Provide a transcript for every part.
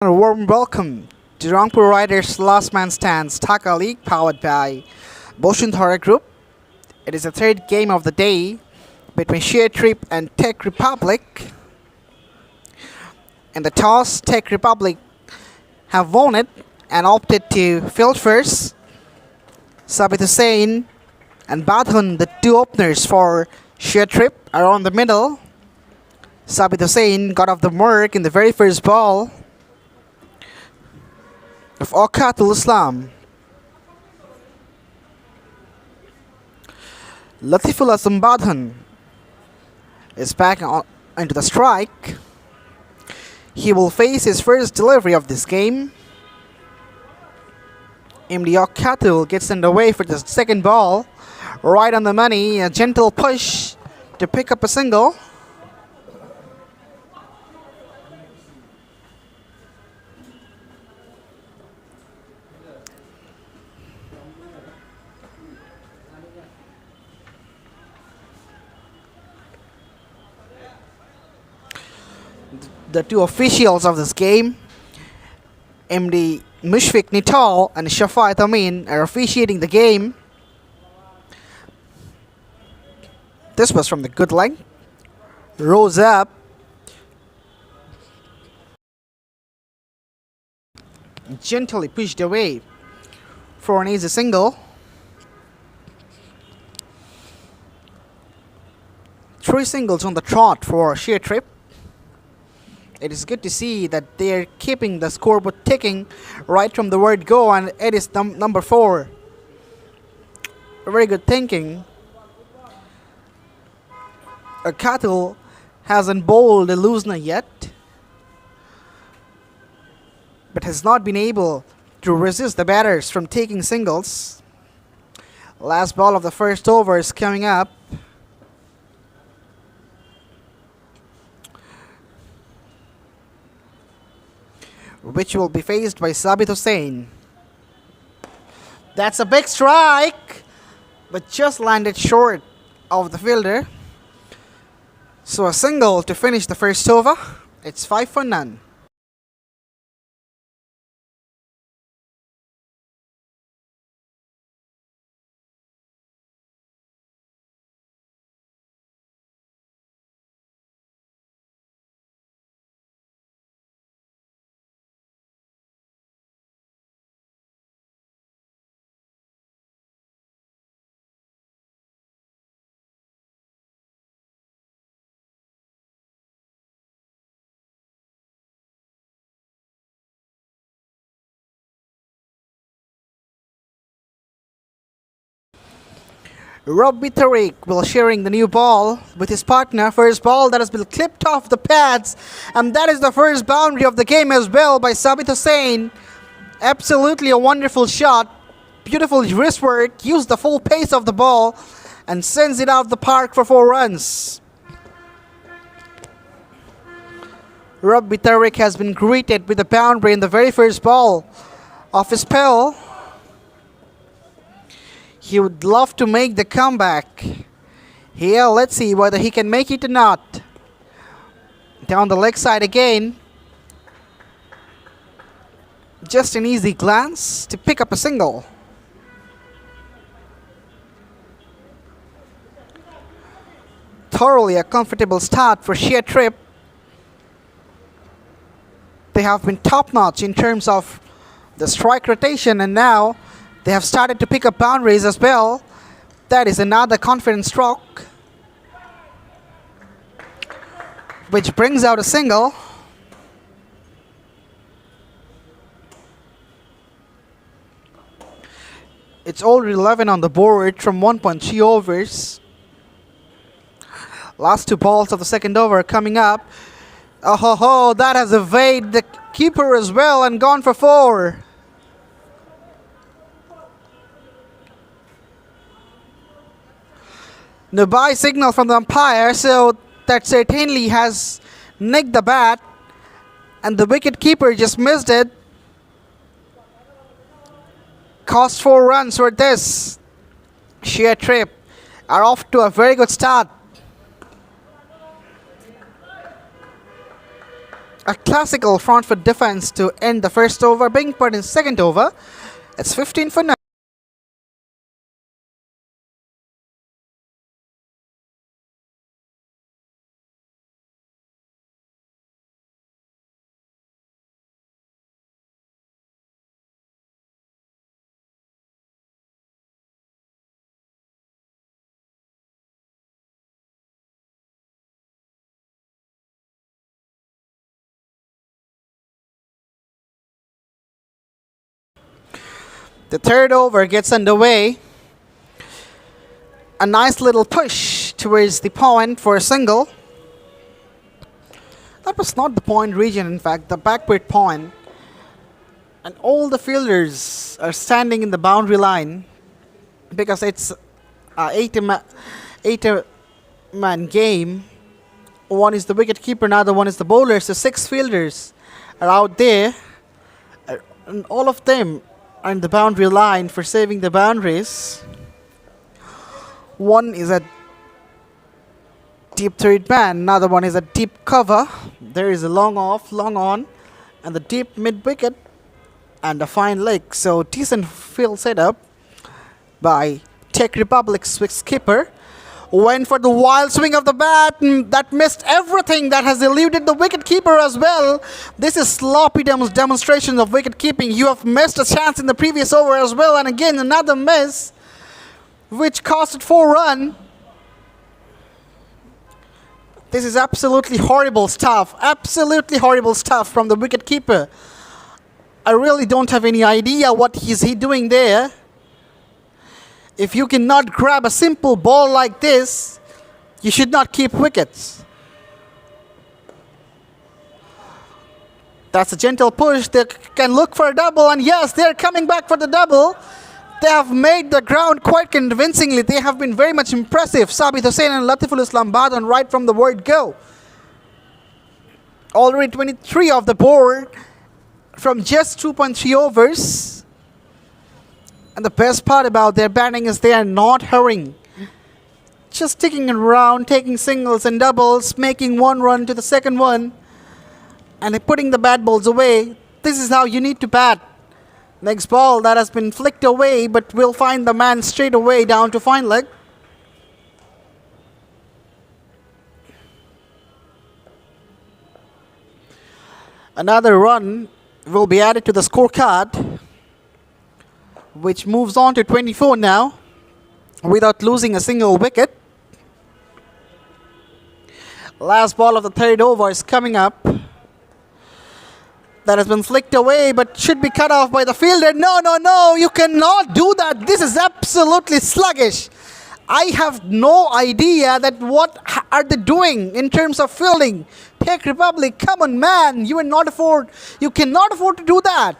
A warm welcome to Rangpur Riders Last Man Stands Dhaka League powered by Boshundhara Group. It is the third game of the day between ShareTrip and Tech Republic. In the toss, Tech Republic have won it and opted to field first. Sabit Hussain and Badhun, the two openers for ShareTrip, are on the middle. Sabit Hussain got off the mark in the very first ball of Okatul Islam. Latifullah Badhun is back into the strike. He will face his first delivery of this game. MD Okatul gets underway for the second ball. Right on the money, a gentle push to pick up a single. The two officials of this game, MD Mushfiq Nital and Shafat Amin, are officiating the game. This was from the good length. Rose up. Gently pushed away for an easy single. Three singles on the trot for ShareTrip. It is good to see that they are keeping the scoreboard ticking right from the word go, and it is number 4. Very good thinking. Akatul hasn't bowled a loosener yet, but has not been able to resist the batters from taking singles. Last ball of the first over is coming up. Which will be faced by Sabit Hussain. That's a big strike, but just landed short of the fielder. So a single to finish the first over. It's 5 for none. Robbie Tariq will sharing the new ball with his partner. First ball that has been clipped off the pads, and that is the first boundary of the game as well by Sabit Hussain. Absolutely a wonderful shot. Beautiful wrist work. Used the full pace of the ball and sends it out the park for 4 runs. Robbie Tariq has been greeted with a boundary in the very first ball of his spell. He would love to make the comeback. Here, let's see whether he can make it or not. Down the leg side again. Just an easy glance to pick up a single. Thoroughly a comfortable start for ShareTrip. They have been top-notch in terms of the strike rotation, and now they have started to pick up boundaries as well. That is another confident stroke, which brings out a single. It's already 11 on the board from 1.3 overs. Last 2 balls of the second over coming up. Oh ho ho, that has evaded the keeper as well and gone for 4. No bye signal from the umpire, so that certainly has nicked the bat, and the wicket keeper just missed it. Cost 4 runs for this. ShareTrip are off to a very good start. a classical front foot defense to end the first over, being put in second over. It's 15 for 9. The third over gets underway. A nice little push towards the point for a single. That was not the point region, in fact, the backward point. And all the fielders are standing in the boundary line because it's a eight-man game. One is the wicket keeper, another one is the bowler. So 6 fielders are out there, and all of them are in the boundary line for saving the boundaries. One is a deep third man, another one is a deep cover. There is a long off, long on, and the deep mid wicket, and a fine leg. So decent field setup by Czech Republic's skipper. Went for the wild swing of the bat, and that missed everything. That has eluded the wicket keeper as well. This is sloppy demonstration of wicket keeping. You have missed a chance in the previous over as well, and again another miss, which costed 4 runs. This is absolutely horrible stuff. Absolutely horrible stuff from the wicket keeper. I really don't have any idea what is he doing there. If you cannot grab a simple ball like this, you should not keep wickets. That's a gentle push. They can look for a double, and yes, they're coming back for the double. They have made the ground quite convincingly. They have been very much impressive. Sabit Hussain and Latiful Islam Badan right from the word go. Already 23 off the board from just 2.3 overs. And the best part about their batting is they are not hurrying. Just sticking around, taking singles and doubles, making 1 run to the second one, and they're putting the bad balls away. This is how you need to bat. Next ball that has been flicked away, but will find the man straight away down to fine leg. Another run will be added to the scorecard, which moves on to 24 now, without losing a single wicket. Last ball of the third over is coming up. That has been flicked away, but should be cut off by the fielder. No, you cannot do that. This is absolutely sluggish. I have no idea that what are they doing in terms of fielding. Czech Republic, come on man, you cannot afford to do that.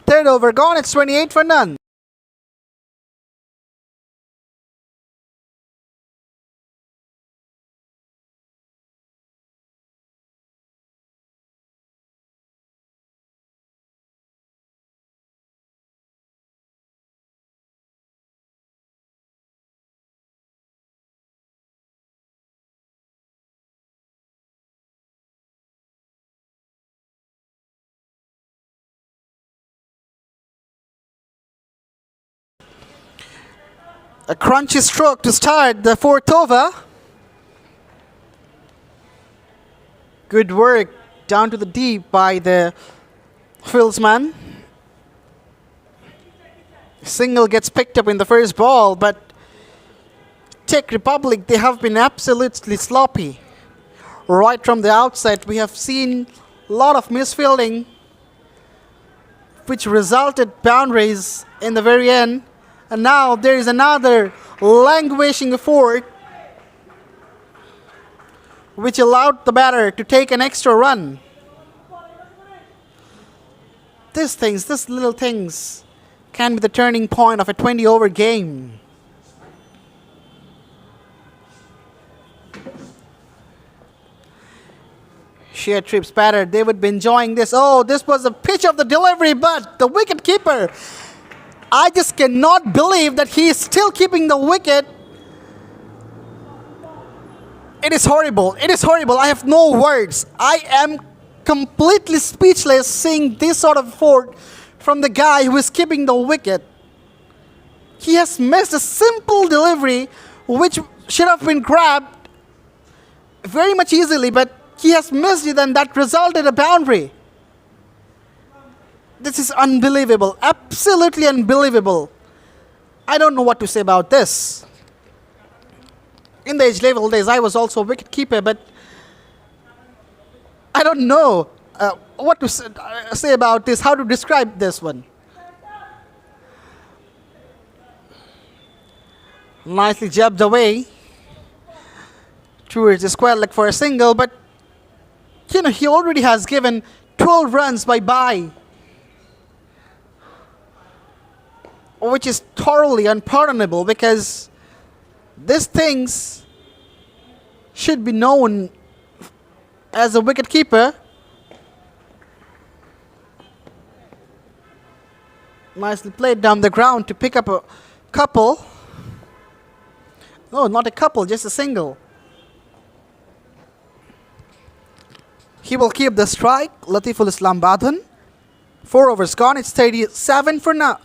Third over gone, it's 28 for none. A crunchy stroke to start the fourth over. Good work down to the deep by the fieldsman. Single gets picked up in the first ball, but Czech Republic, they have been absolutely sloppy. Right from the outset, we have seen a lot of misfielding, which resulted boundaries in the very end. And now there is another languishing effort, which allowed the batter to take an extra run. These little things can be the turning point of a 20-over game. ShareTrip's batter, they would be enjoying this. Oh, this was a pitch of the delivery, but the wicket keeper, I just cannot believe that he is still keeping the wicket. It is horrible. It is horrible. I have no words. I am completely speechless seeing this sort of effort from the guy who is keeping the wicket. He has missed a simple delivery which should have been grabbed very much easily, but he has missed it and that resulted in a boundary. This is unbelievable. Absolutely unbelievable. I don't know what to say about this. In the age level days, I was also a wicket keeper, but I don't know what to say about this, how to describe this one. Nicely jabbed away towards the square leg for a single, but he already has given 12 runs by bye, which is thoroughly unpardonable because these things should be known as a wicket keeper. Nicely played down the ground to pick up a couple. No, not a couple, just a single. He will keep the strike. Latiful Islam Badhan. 4 overs gone. It's 37 for now.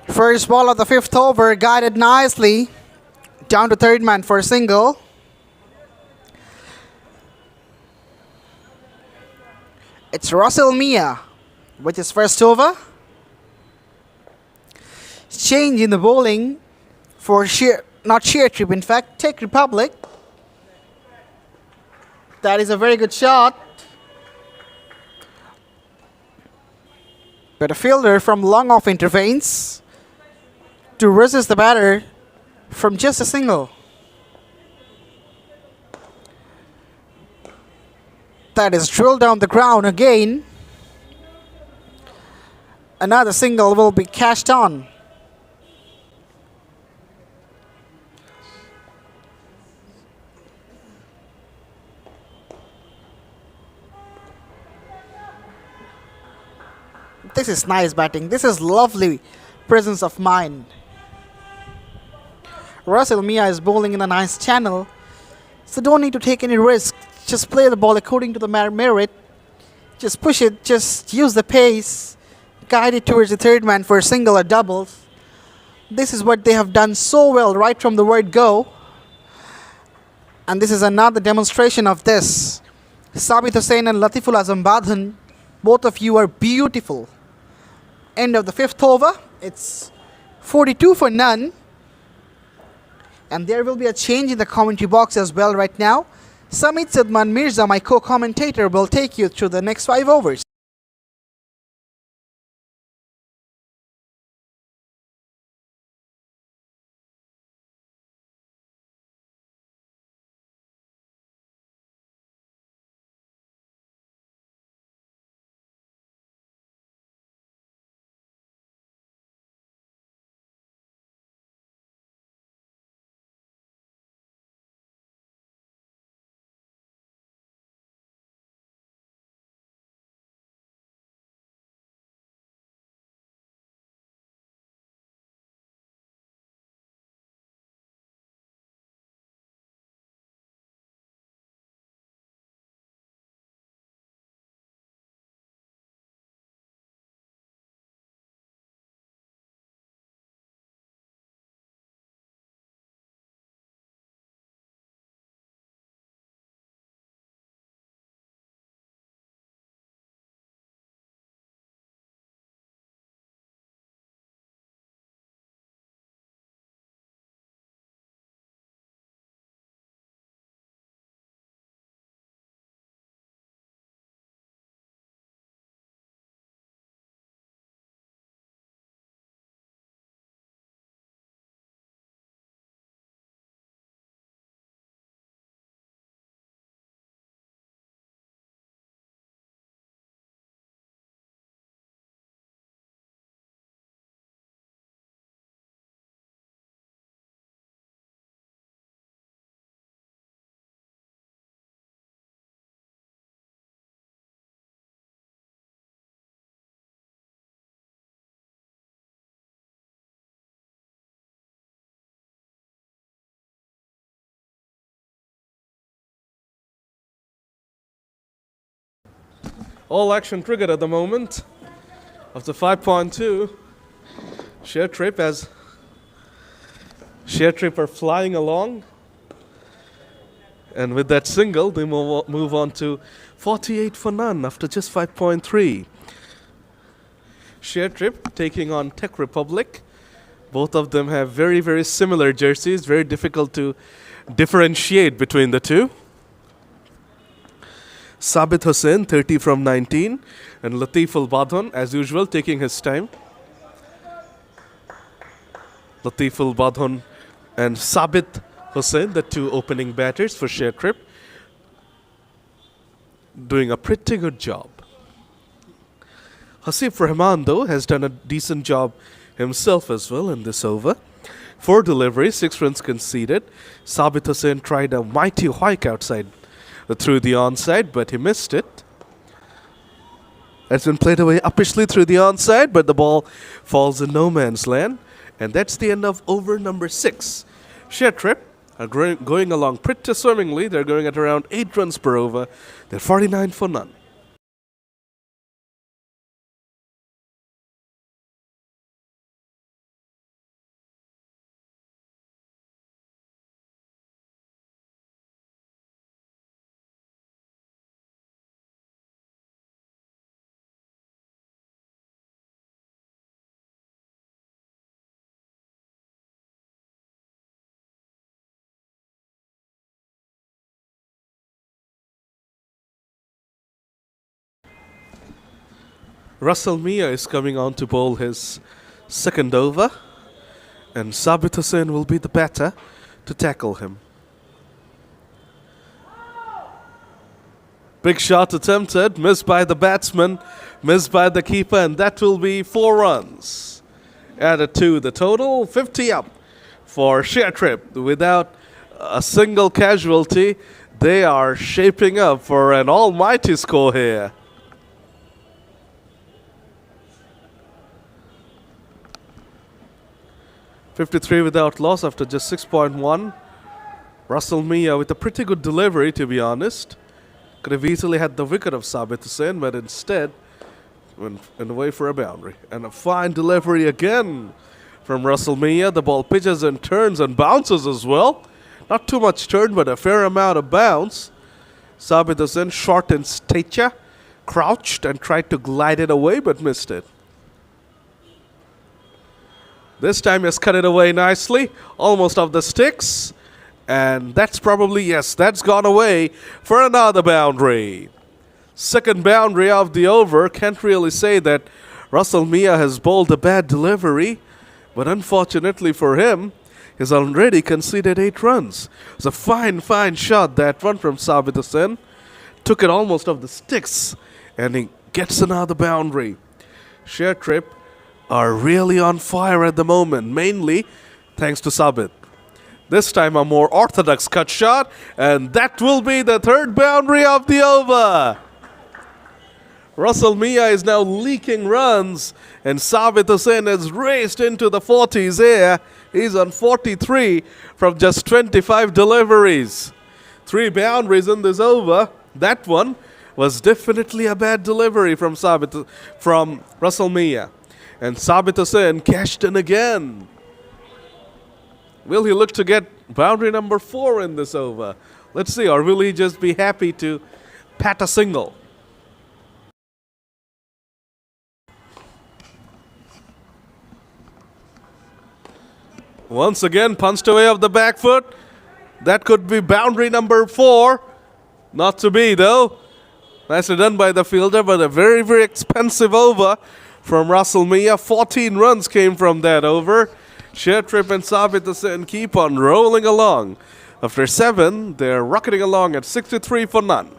First ball of the 5th over, guided nicely down to third man for a single. It's Russell Mia with his first over. Change in the bowling for not ShareTrip, in fact, Tech Republic. That is a very good shot. But a fielder from long off intervenes to resist the batter from just a single. That is drilled down the ground again. Another single will be cashed on. This is nice batting. This is lovely presence of mind. Russell Mia is bowling in a nice channel, so don't need to take any risk. Just play the ball according to the merit. Just push it, just use the pace, guide it towards the third man for a single or doubles. This is what they have done so well right from the word go. And this is another demonstration of this. Sabit Hussain and Latiful Azam Badhan, both of you are beautiful. End of the 5th over. It's 42 for none. And there will be a change in the commentary box as well right now. Samit Sadman Mirza, my co-commentator, will take you through the next 5 overs. All action triggered at the moment. After 5.2, ShareTrip are flying along. And with that single, they move on to 48 for none after just 5.3. ShareTrip taking on Tech Republic. Both of them have very, very similar jerseys. Very difficult to differentiate between the two. Sabit Hussain, 30 from 19. And Latif Al-Badhan, as usual, taking his time. Latif Al-Badhan and Sabit Hussain, the two opening batters for ShareTrip, doing a pretty good job. Hasif Rahman, though, has done a decent job himself as well in this over. 4 deliveries, 6 runs conceded. Sabit Hussain tried a mighty hike outside through the onside, but he missed it. It's been played away uppishly through the onside, but the ball falls in no man's land. And that's the end of over number 6. ShareTrip are going along pretty swimmingly. They're going at around 8 runs per over. They're 49 for none. Russell Mia is coming on to bowl his second over, and Sabit Hussain will be the batter to tackle him. Big shot attempted, missed by the batsman, missed by the keeper, and that will be 4 runs. Added to the total, 50 up for ShareTrip. Without a single casualty, they are shaping up for an almighty score here. .53 without loss after just 6.1. Russell Mia with a pretty good delivery, to be honest. Could have easily had the wicket of Sabit Hussain, but instead went away for a boundary. And a fine delivery again from Russell Mia. The ball pitches and turns and bounces as well. Not too much turn, but a fair amount of bounce. Sabit Hussain, short in stature, crouched and tried to glide it away, but missed it. This time he has cut it away nicely, almost off the sticks. And that's probably, yes, that's gone away for another boundary. Second boundary of the over. Can't really say that Russell Mia has bowled a bad delivery, but unfortunately for him, he's already conceded 8 runs. It's a fine, fine shot, that one from Sabit Hussain. Took it almost off the sticks, and he gets another boundary. ShareTrip are really on fire at the moment, mainly thanks to Sabit. This time a more orthodox cut shot, and that will be the third boundary of the over. Russell Mia is now leaking runs, and Sabit Hussain has raced into the 40s here. He's on 43 from just 25 deliveries. 3 boundaries in this over. That one was definitely a bad delivery from Russell Mia. And Sabit Hussain cashed in again. Will he look to get boundary number 4 in this over? Let's see, or will he just be happy to pat a single? Once again, punched away off the back foot. That could be boundary number 4. Not to be, though. Nicely done by the fielder, but a very, very expensive over from Russell Mia. 14 runs came from that over. ShareTrip and Sabit Hussain keep on rolling along. After 7, they're rocketing along at 63 for none.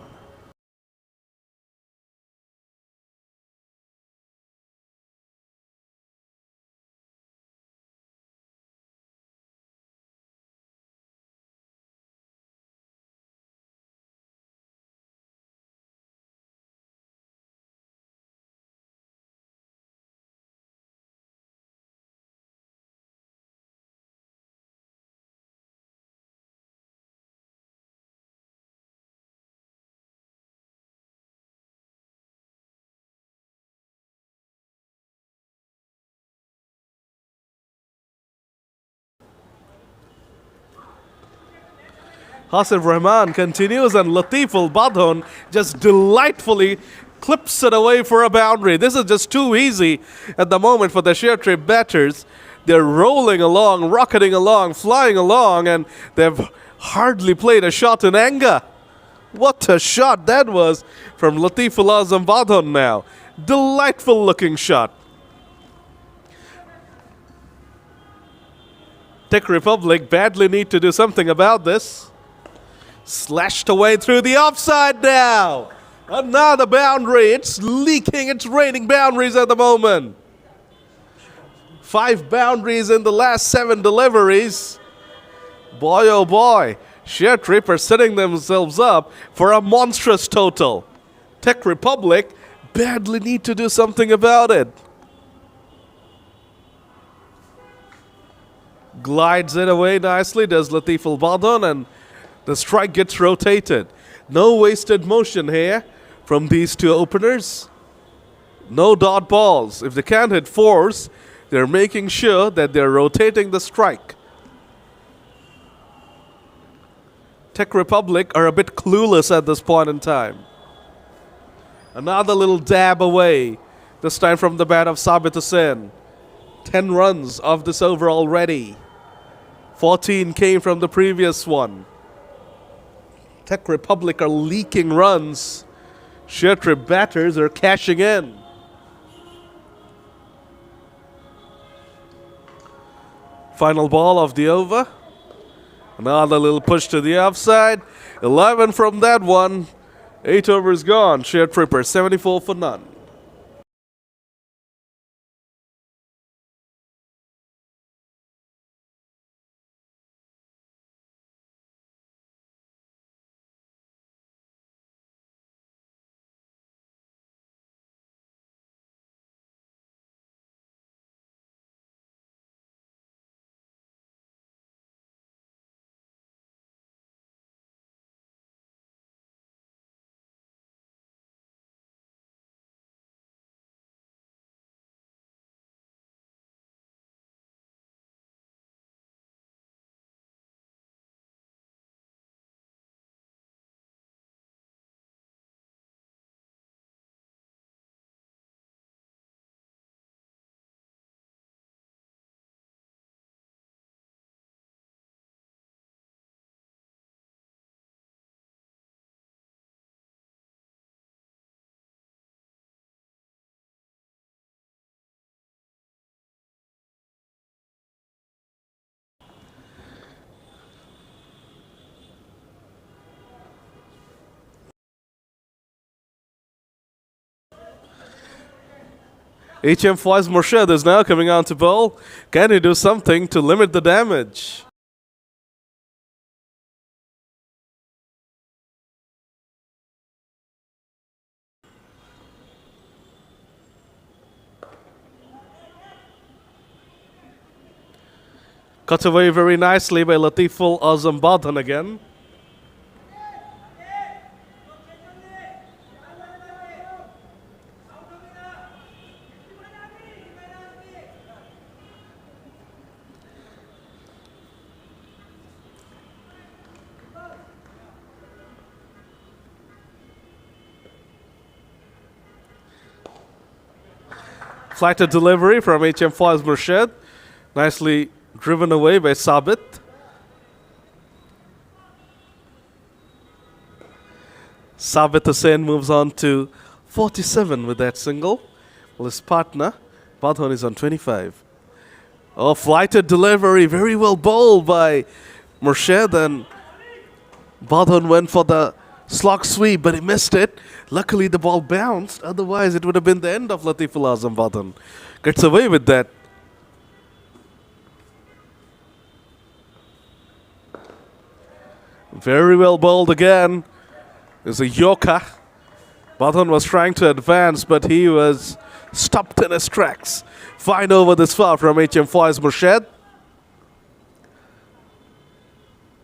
Hasif Rahman continues and Latiful Badhon just delightfully clips it away for a boundary. This is just too easy at the moment for the ShareTrip batters. They're rolling along, rocketing along, flying along, and they've hardly played a shot in anger. What a shot that was from Latiful Azam Badhon now. Delightful looking shot. Czech Republic badly need to do something about this. Slashed away through the offside now. Another boundary. It's leaking. It's raining boundaries at the moment. 5 boundaries in the last 7 deliveries. Boy, oh boy. ShareTrip are setting themselves up for a monstrous total. Czech Republic badly need to do something about it. Glides it away nicely, does Latiful Badhon, and the strike gets rotated. No wasted motion here from these two openers. No dot balls. If they can't hit 4s, they're making sure that they're rotating the strike. Czech Republic are a bit clueless at this point in time. Another little dab away, this time from the bat of Sabit Hussain. 10 runs of this over already. 14 came from the previous one. Czech Republic are leaking runs. ShareTrip batters are cashing in. Final ball of the over. Another little push to the offside. 11 from that one. 8 overs gone. ShareTripper 74 for none. HM Faiz Murshid is now coming on to bowl. Can he do something to limit the damage? Cut away very nicely by Latiful Azam Badhon again. Flighted delivery from HM Faiz Murshid. Nicely driven away by Sabit. Sabit Hussain moves on to 47 with that single. Well, his partner, Badhon, is on 25. Oh, flighted delivery. Very well bowled by Murshid, and Badhon went for the slog sweep, but he missed it. Luckily, the ball bounced. Otherwise, it would have been the end of Latiful Azam Badhon. Gets away with that. Very well bowled again. There's a Yorker. Badhon was trying to advance, but he was stopped in his tracks. Fine over this far from HM Faiz Murshid.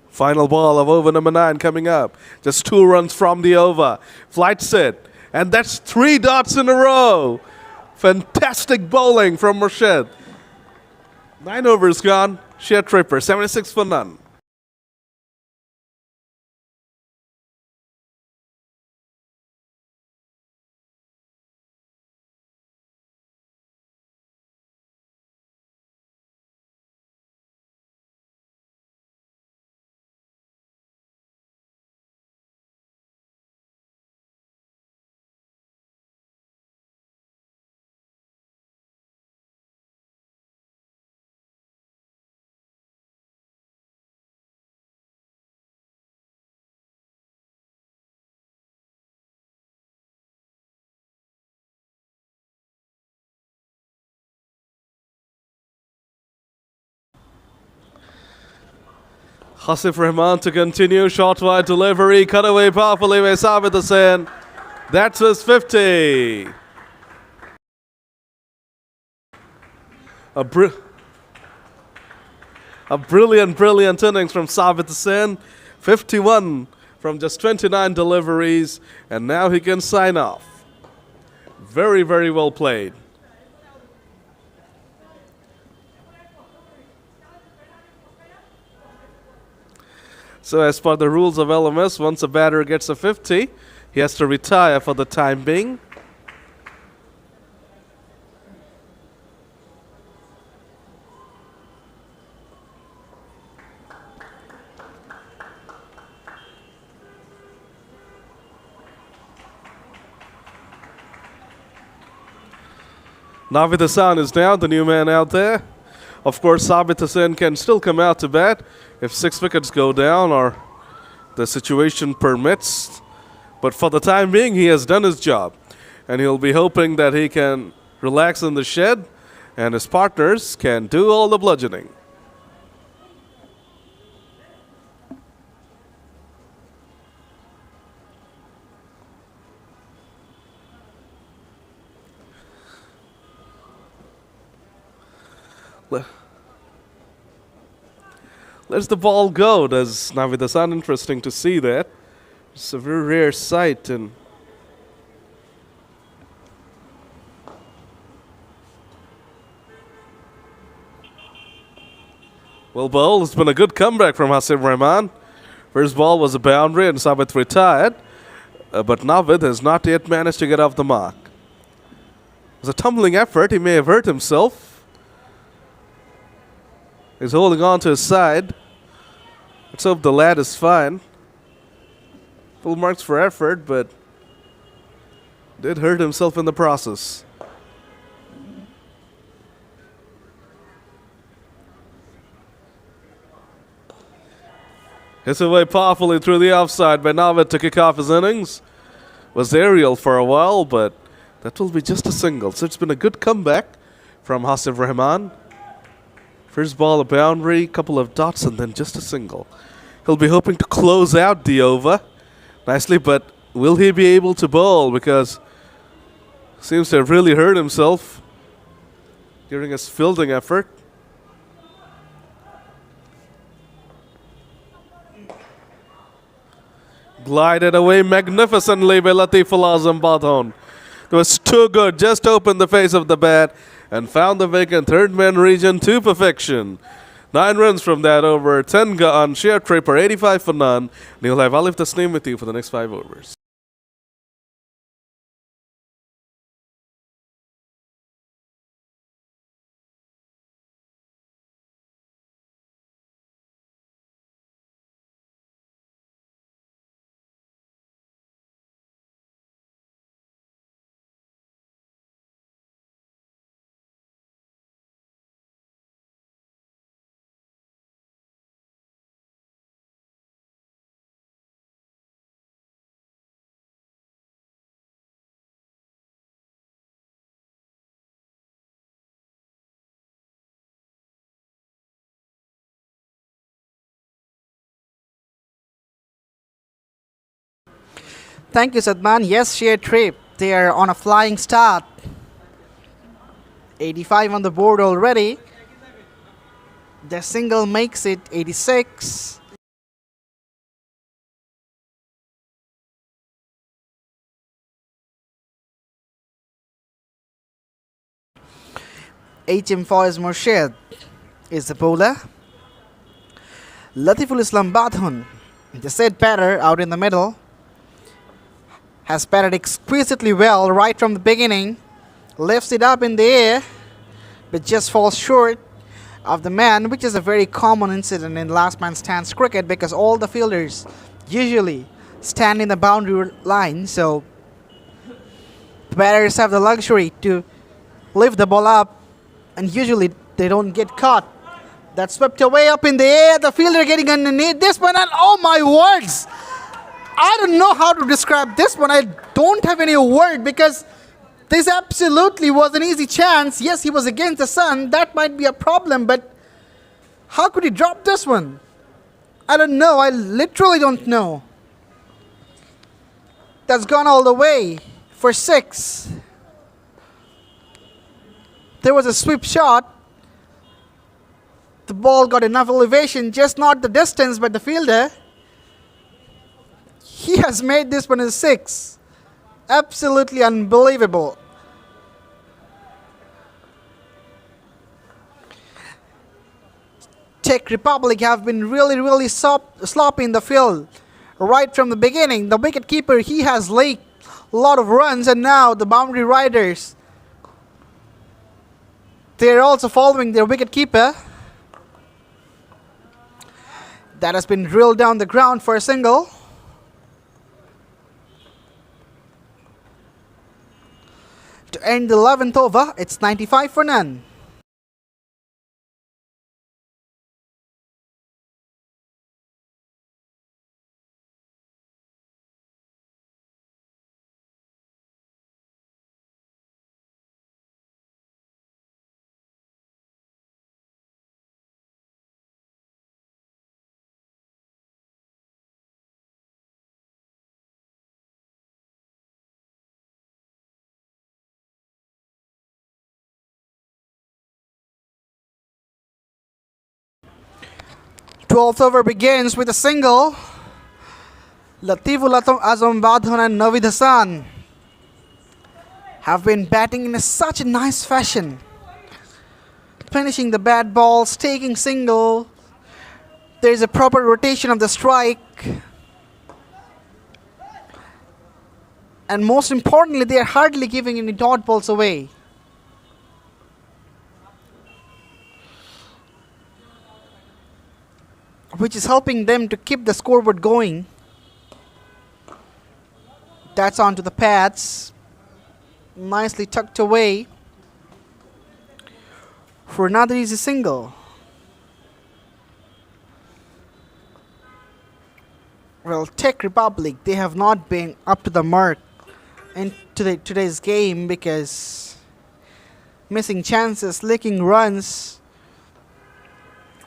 Final ball of over number 9 coming up. Just 2 runs from the over. Flight set. And that's 3 dots in a row. Fantastic bowling from Murshid. 9 overs gone. ShareTripper 76 for none. Hasif Rahman to continue. Short wide delivery. Cut away powerfully by Sabit Hussain. That's his 50. A brilliant innings from Sabit Hussain. 51 from just 29 deliveries. And now he can sign off. Very, very well played. So as per the rules of LMS, once a batter gets a 50, he has to retire for the time being. Navid Hassan is now the new man out there. Of course, Sabit Hussain can still come out to bat if 6 wickets go down or the situation permits. But for the time being, he has done his job. And he'll be hoping that he can relax in the shed and his partners can do all the bludgeoning. Let's the ball go. Does Navid Hassan? Interesting to see that. It's a very rare sight. And well bowled. It's been a good comeback from Hasif Rahman. First ball was a boundary and Sabit retired. But Navid has not yet managed to get off the mark. It was a tumbling effort. He may have hurt himself. He's holding on to his side. Let's hope the lad is fine. Full marks for effort, but did hurt himself in the process. Hits away powerfully through the offside by Navid to kick off his innings. Was aerial for a while, but that will be just a single. So it's been a good comeback from Hasif Rahman. First ball, a boundary, couple of dots, and then just a single. He'll be hoping to close out the over nicely, but will he be able to bowl? Because seems to have really hurt himself during his fielding effort. Glided away magnificently by Latiful Azam Badhon. It was too good, just opened the face of the bat and found the vacant third man region to perfection. 9 runs from that over, 10 on ShareTrip, 85 for none. And he'll have Alif Tasneem with you for the next 5 overs. Thank you, Sadman. Yes, ShareTrip. They are on a flying start. 85 on the board already. Their single makes it 86. HM Faiz Murshid is the bowler. Latiful Islam Badhun, the said batter out in the middle, has batted exquisitely well right from the beginning. Lifts it up in the air, but just falls short of the man, which is a very common incident in last man stands cricket because all the fielders usually stand in the boundary line. So the batters have the luxury to lift the ball up, and usually they don't get caught. That swept away up in the air. The fielder getting underneath this one, and oh my words! I don't know how to describe this one. I don't have any word because this absolutely was an easy chance. Yes, he was against the sun. That might be a problem, but how could he drop this one? I don't know. I literally don't know. That's gone all the way for 6. There was a sweep shot. The ball got enough elevation, just not the distance, but the fielder. He has made this one a 6. Absolutely unbelievable. Czech Republic have been really sloppy in the field right from the beginning. The wicketkeeper, he has leaked a lot of runs, and now the boundary riders, they're also following their wicketkeeper. That has been drilled down the ground for a single. To end the 11th over, it's 95 for none. Twelfth over begins with a single. Latiful Azambadhan and Navid Hassan have been batting in such a nice fashion, finishing the bad balls, taking single. There is a proper rotation of the strike, and most importantly, they are hardly giving any dot balls away. Which is helping them to keep the scoreboard going. That's onto the pads. Nicely tucked away for another easy single. Well, Czech Republic, they have not been up to the mark in today's game, because missing chances, leaking runs.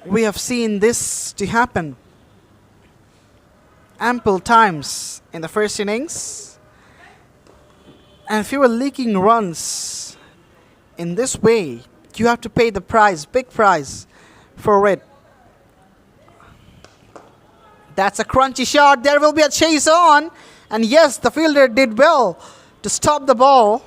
We have seen this to happen ample times in the first innings, and if you are leaking runs in this way, you have to pay the price, big price for it. That's a crunchy shot. There will be a chase on, and yes, the fielder did well to stop the ball.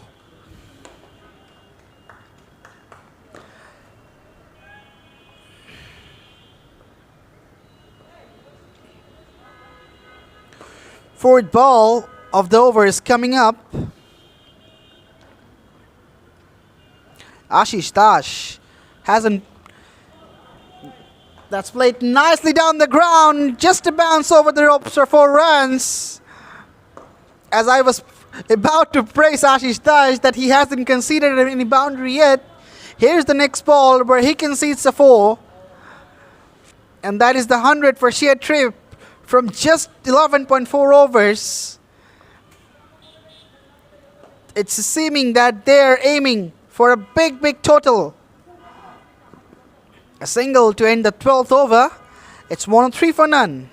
Fourth ball of the over is coming up. Ashish Dash hasn't. That's played nicely down the ground, just to bounce over the ropes for 4 runs. As I was about to praise Ashish Dash that he hasn't conceded any boundary yet, here's the next ball where he concedes a 4. And that is the 100 for ShareTrip from just 11.4 overs. It's seeming that they're aiming for a big total. A single to end the 12th over. It's 103 for none.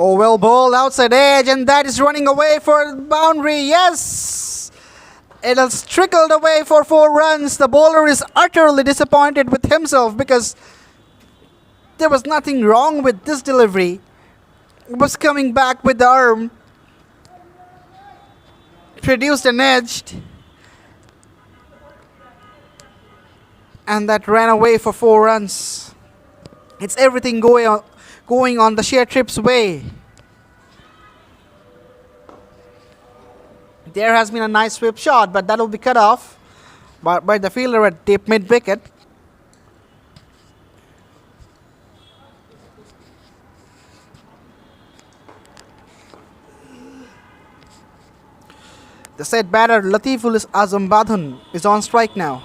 Oh, well ball outside edge, and that is running away for the boundary. Yes! It has trickled away for 4 runs. The bowler is utterly disappointed with himself, because there was nothing wrong with this delivery. It was coming back with the arm, produced an edge, and that ran away for 4 runs. It's everything going on the ShareTrip's way. There has been a nice sweep shot, but that will be cut off by the fielder at deep mid wicket. The said batter Latiful Azam Badhun is on strike now.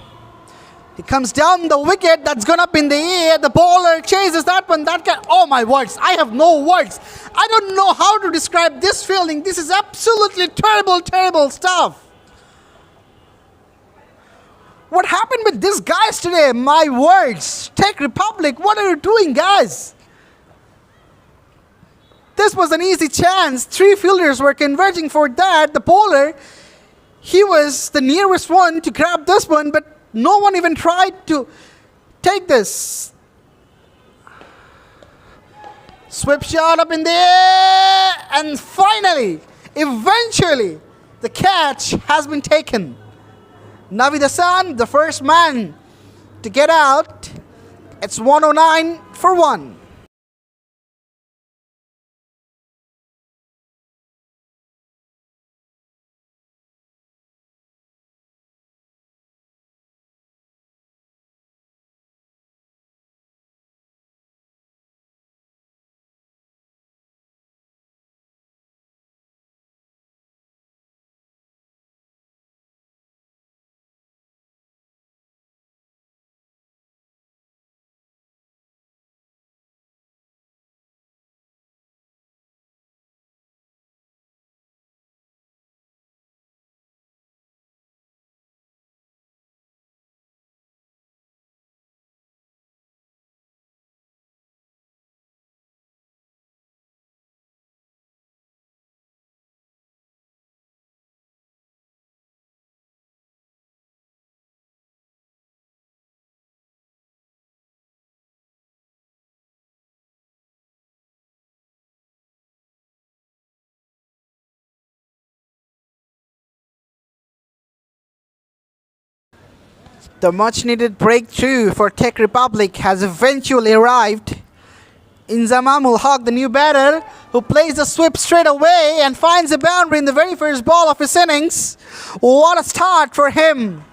He comes down the wicket, that's gone up in the air. The bowler chases that one. That guy, oh my words, I have no words. I don't know how to describe this feeling. This is absolutely terrible, terrible stuff. What happened with these guys today? My words. Tech Republic, what are you doing, guys? This was an easy chance. 3 fielders were converging for that. The bowler, he was the nearest one to grab this one, but no one even tried to take this. Sweep shot up in the air, and finally, eventually, the catch has been taken. Navid Hassan, the first man to get out. It's 109 for 1. The much needed breakthrough for Tech Republic has eventually arrived. Inzamamul Haq, the new batter, who plays the sweep straight away and finds a boundary in the very first ball of his innings. What a start for him.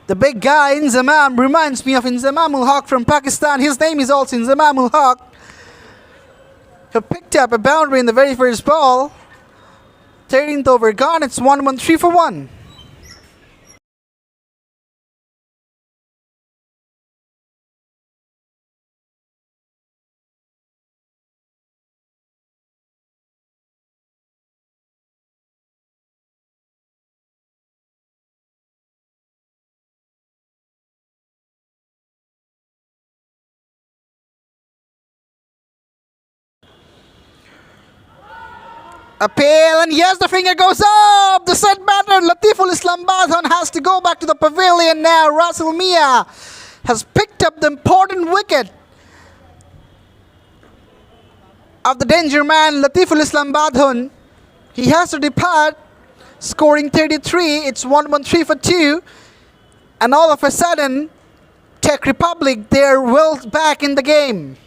The big guy, Inzamam, reminds me of Inzamamul Haq from Pakistan. His name is also Inzamamul Haq, who picked up a boundary in the very first ball. 13th over gone. It's 1-1-3 for 1. Appeal, and yes, the finger goes up. The set batter Latiful Islam Badhan has to go back to the pavilion now. Russell Mia has picked up the important wicket of the danger man Latiful Islam Badhan. He has to depart, scoring 33. It's 1-1-3 for 2, and all of a sudden, Tech Republic, they're well back in the game.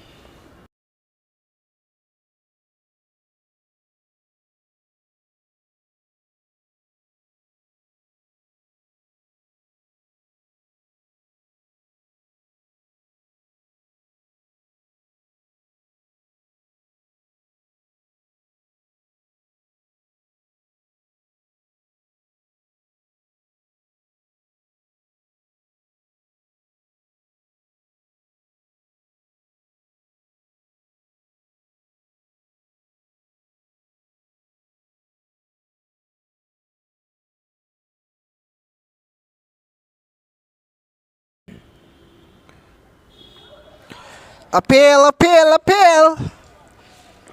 Appeal, appeal, appeal.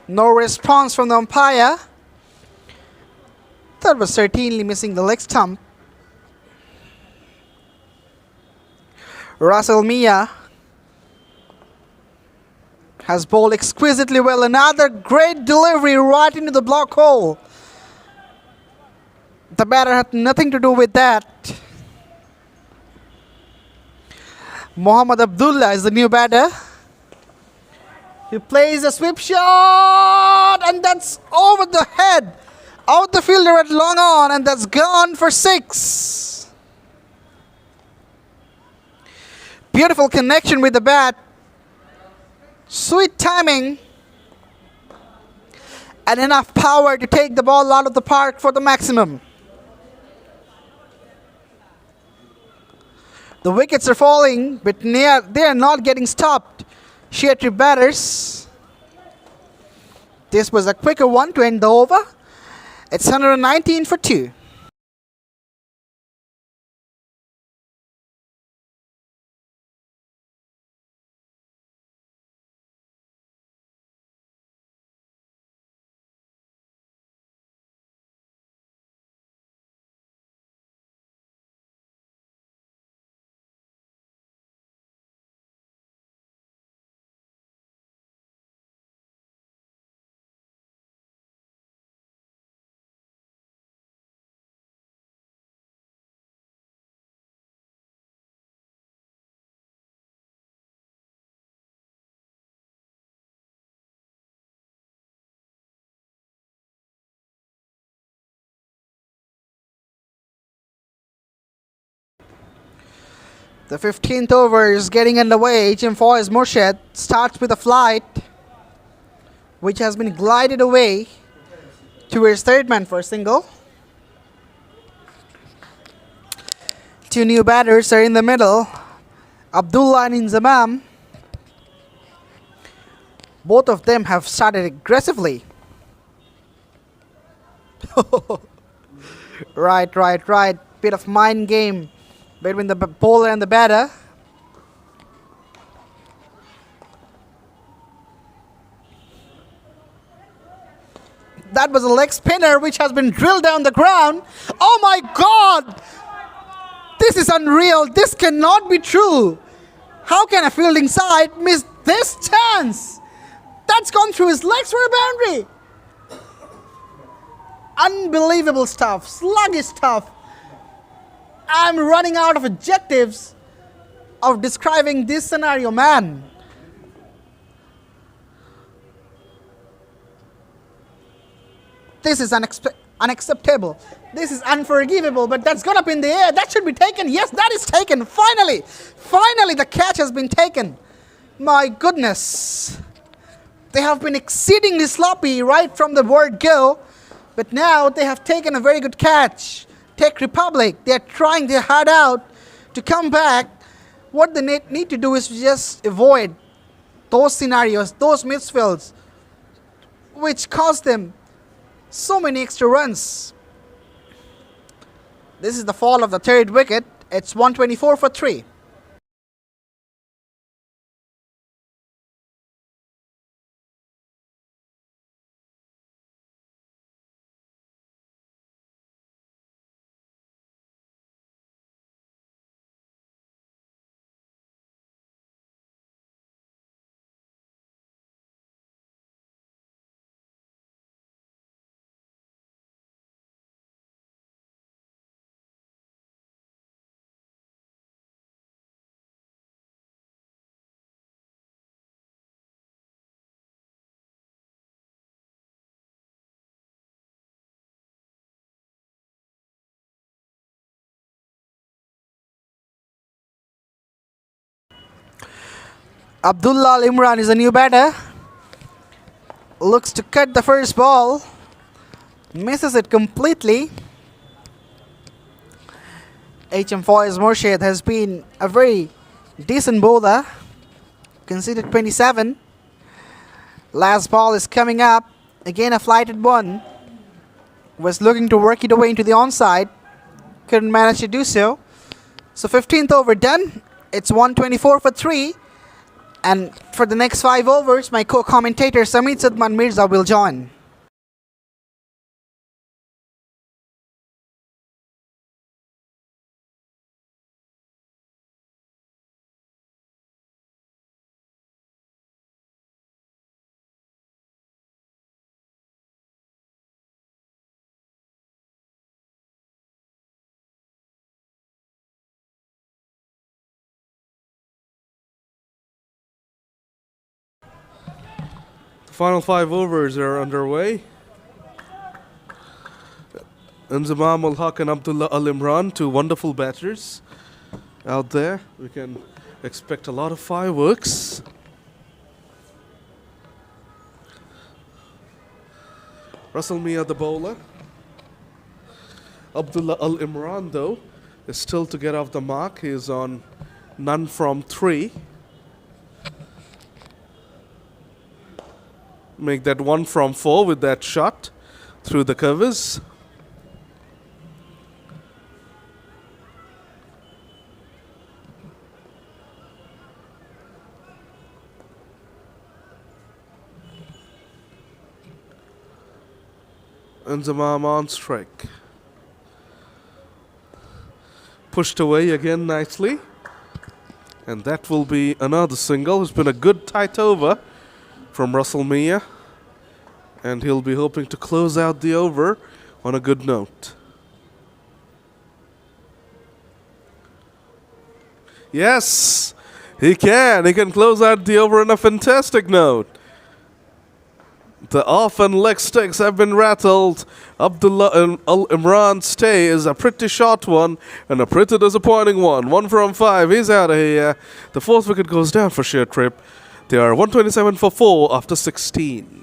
No response from the umpire. That was certainly missing the leg stump. Russell Mia has bowled exquisitely well. Another great delivery right into the block hole. The batter had nothing to do with that. Mohammad Abdullah is the new batter. He plays a sweep shot, and that's over the head. Out the fielder at long on, and that's gone for 6. Beautiful connection with the bat. Sweet timing. and enough power to take the ball out of the park for the maximum. The wickets are falling, but they are not getting stopped. ShareTrip batters. This was a quicker one to end the over. It's 119 for 2. The 15th over is getting underway. HM4 is Murshid starts with a flight which has been glided away towards third man for a single. Two new batters are in the middle, Abdullah and Inzamam. Both of them have started aggressively. Right. Bit of mind game between the bowler and the batter. That was a leg spinner which has been drilled down the ground. Oh my God! This is unreal. This cannot be true. How can a fielding side miss this chance? That's gone through his legs for a boundary. Unbelievable stuff. Sluggish stuff. I'm running out of adjectives of describing this scenario, man. This is unacceptable. This is unforgivable, but that's gone up in the air. That should be taken. Yes, that is taken. Finally, the catch has been taken. My goodness. They have been exceedingly sloppy right from the word go, but now they have taken a very good catch. Tech Republic, they're trying their heart out to come back. What they need to do is just avoid those scenarios, those misfields, which cost them so many extra runs. This is the fall of the third wicket. It's 124 for 3. Abdullah Al Imran is a new batter. Looks to cut the first ball. Misses it completely. HM4's Murshid has been a very decent bowler. Conceded 27. Last ball is coming up. Again a flighted one. Was looking to work it away into the onside. Couldn't manage to do so. So 15th over done. It's 124 for 3. And for the next 5 overs, my co-commentator Samit Sadman Mirza will join. Final 5 overs are underway. Inzamam Ul Haq and Abdullah Al Imran, two wonderful batters out there. We can expect a lot of fireworks. Russell Mia, the bowler. Abdullah Al Imran, though, is still to get off the mark. He is on none from 3. Make that 1 from 4 with that shot through the covers. And Zamam on strike. Pushed away again nicely. And that will be another single. It's been a good tight over from Russell Mia. And he'll be hoping to close out the over on a good note. Yes, he can. He can close out the over on a fantastic note. The off and leg sticks have been rattled. Abdullah Al Imran's stay is a pretty short one and a pretty disappointing one. 1 from 5. He's out of here. The 4th wicket goes down for ShareTrip. They are 127 for 4 after 16.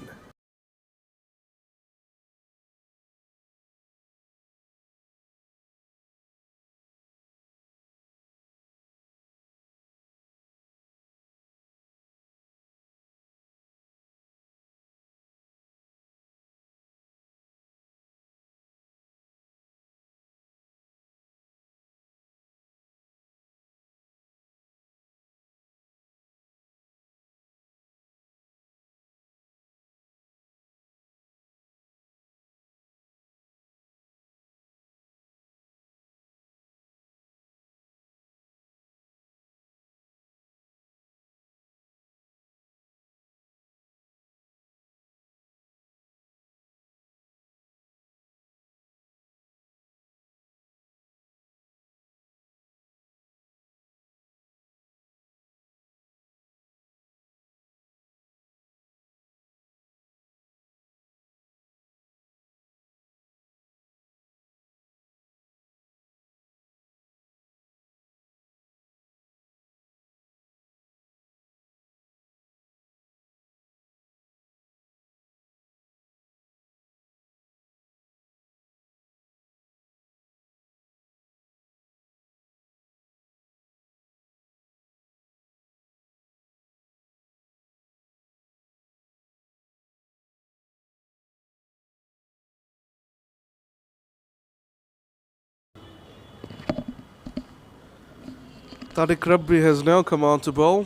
Tariq Rabbi has now come on to bowl.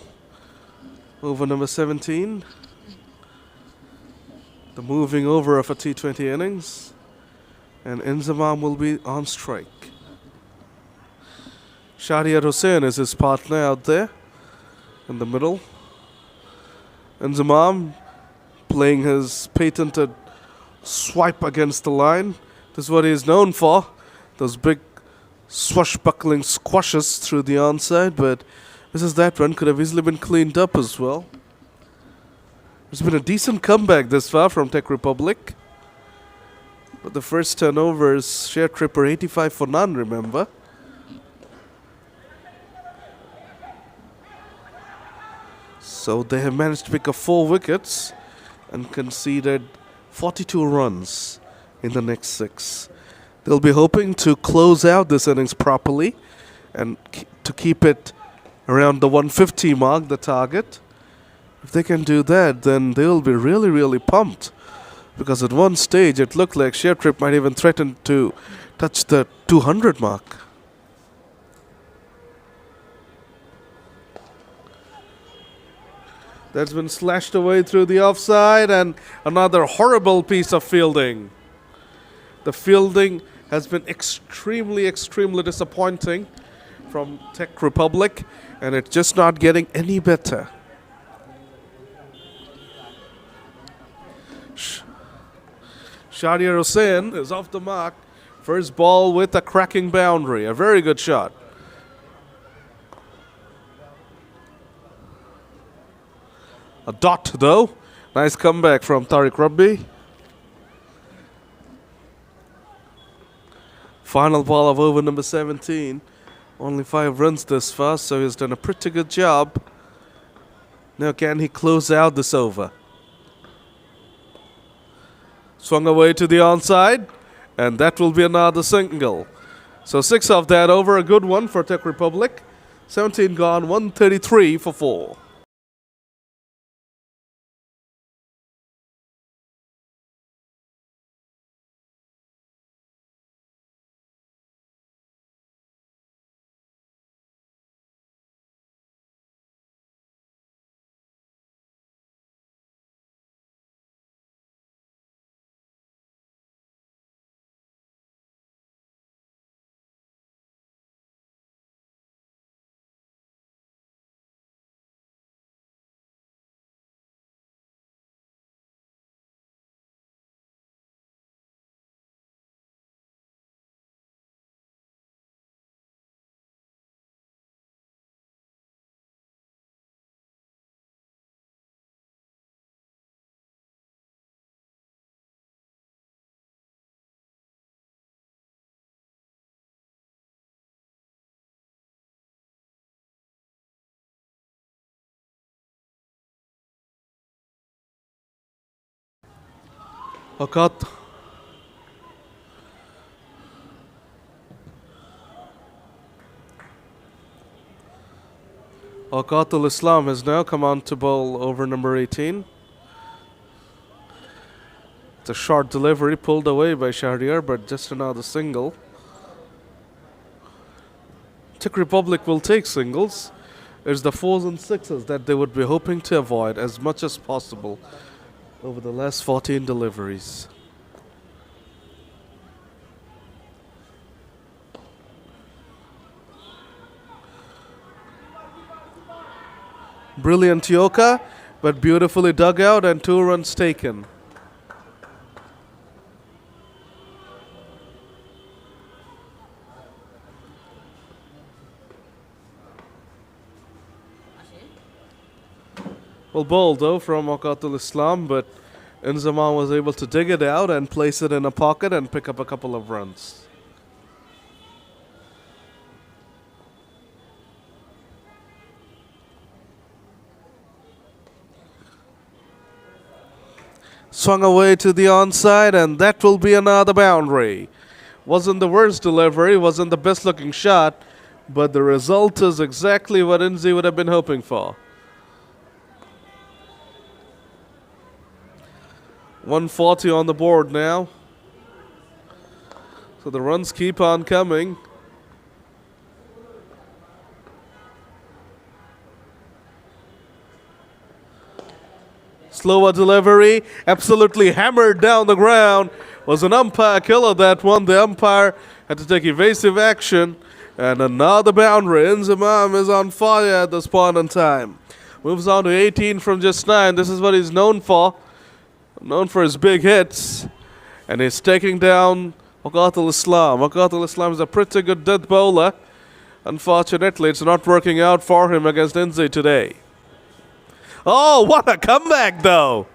Over number 17. The moving over of a T20 innings. And Inzamam will be on strike. Shahriar Hussain is his partner out there in the middle. Inzamam playing his patented swipe against the line. This is what he is known for. Those big swashbuckling squashes through the onside, but this is that run could have easily been cleaned up as well. There's been a decent comeback this far from Tech Republic. But the first turnovers, ShareTrip are 85 for none, remember. So they have managed to pick up 4 wickets and conceded 42 runs in the next 6. They'll be hoping to close out this innings properly and to keep it around the 150 mark, the target. If they can do that, then they'll be really, really pumped. Because at one stage, it looked like ShareTrip might even threaten to touch the 200 mark. That's been slashed away through the offside, and another horrible piece of fielding. The fielding has been extremely, extremely disappointing from Tech Republic, and it's just not getting any better. Shahriar Hussain is off the mark. First ball with a cracking boundary. A very good shot. A dot, though. Nice comeback from Tariq Rabbi. Final ball of over number 17. Only 5 runs this far, so he's done a pretty good job. Now can he close out this over? Swung away to the onside, and that will be another single. So 6 of that over, a good one for Czech Republic. 17 gone, 133 for 4. Auqatul Islam has now come on to bowl over number 18. It's a short delivery pulled away by Shahriar, but just another single. Czech Republic will take singles. It's the 4s and 6s that they would be hoping to avoid as much as possible over the last 14 deliveries. Brilliant Yoka, but beautifully dug out and 2 runs taken. Well bowled though from Auqatul Islam, but Inzamam was able to dig it out and place it in a pocket and pick up a couple of runs. Swung away to the onside, and that will be another boundary. Wasn't the worst delivery, wasn't the best looking shot, but the result is exactly what Inzi would have been hoping for. 140 on the board now. So the runs keep on coming. Slower delivery, absolutely hammered down the ground. Was an umpire killer, that one. The umpire had to take evasive action. And another boundary. Inzamam is on fire at this point in time. Moves on to 18 from just 9. This is what he's known for. Known for his big hits. And he's taking down Auqatul Islam. Auqatul Islam is a pretty good death bowler. Unfortunately, it's not working out for him against Inzi today. Oh, what a comeback, though.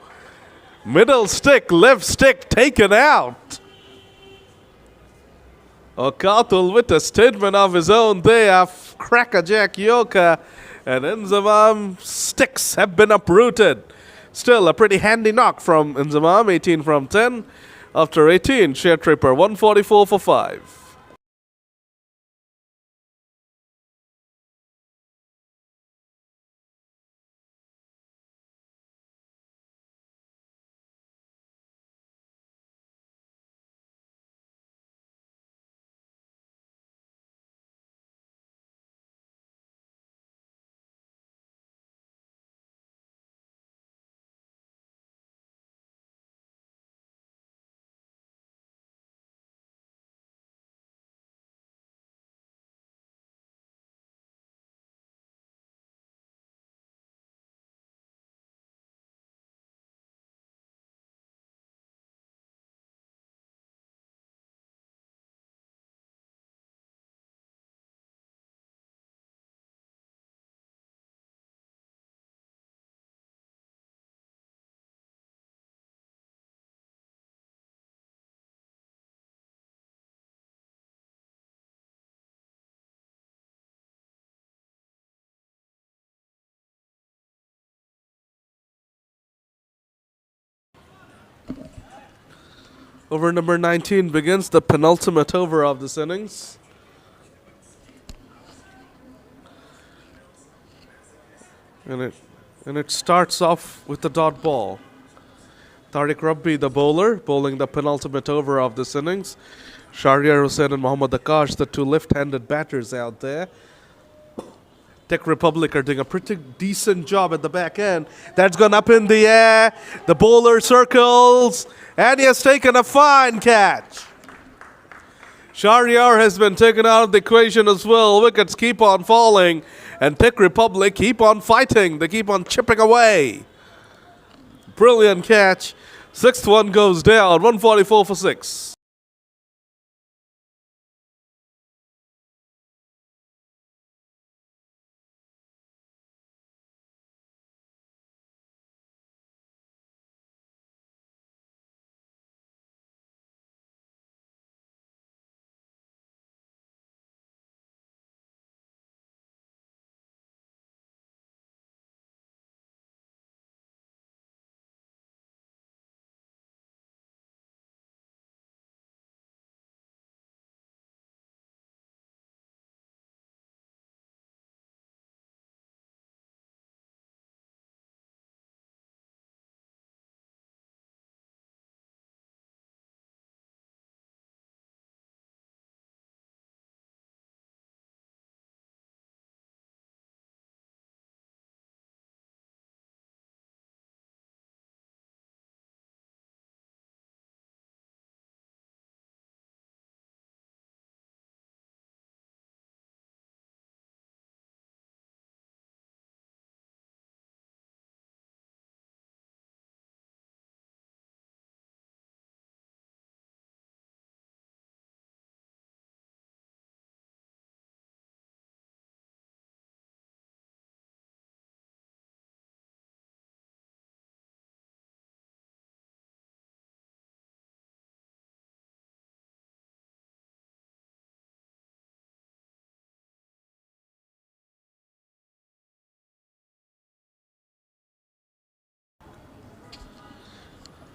Middle stick, left stick taken out. Auqatul with a statement of his own there. Crackerjack Yoka. And Inzamam sticks have been uprooted. Still a pretty handy knock from Inzamam. 18 from 10. After 18, ShareTrip 144 for 5. Over number 19 begins the penultimate over of this innings. And it starts off with the dot ball. Tariq Rabbi, the bowler, bowling the penultimate over of this innings. Shahryar Hussain and Mohammad Akash, the two left-handed batters out there. Tech Republic are doing a pretty decent job at the back end. That's gone up in the air. The bowler circles, and he has taken a fine catch. Shahryar has been taken out of the equation as well. Wickets keep on falling, and Tech Republic keep on fighting. They keep on chipping away. Brilliant catch. Sixth one goes down, 144 for 6.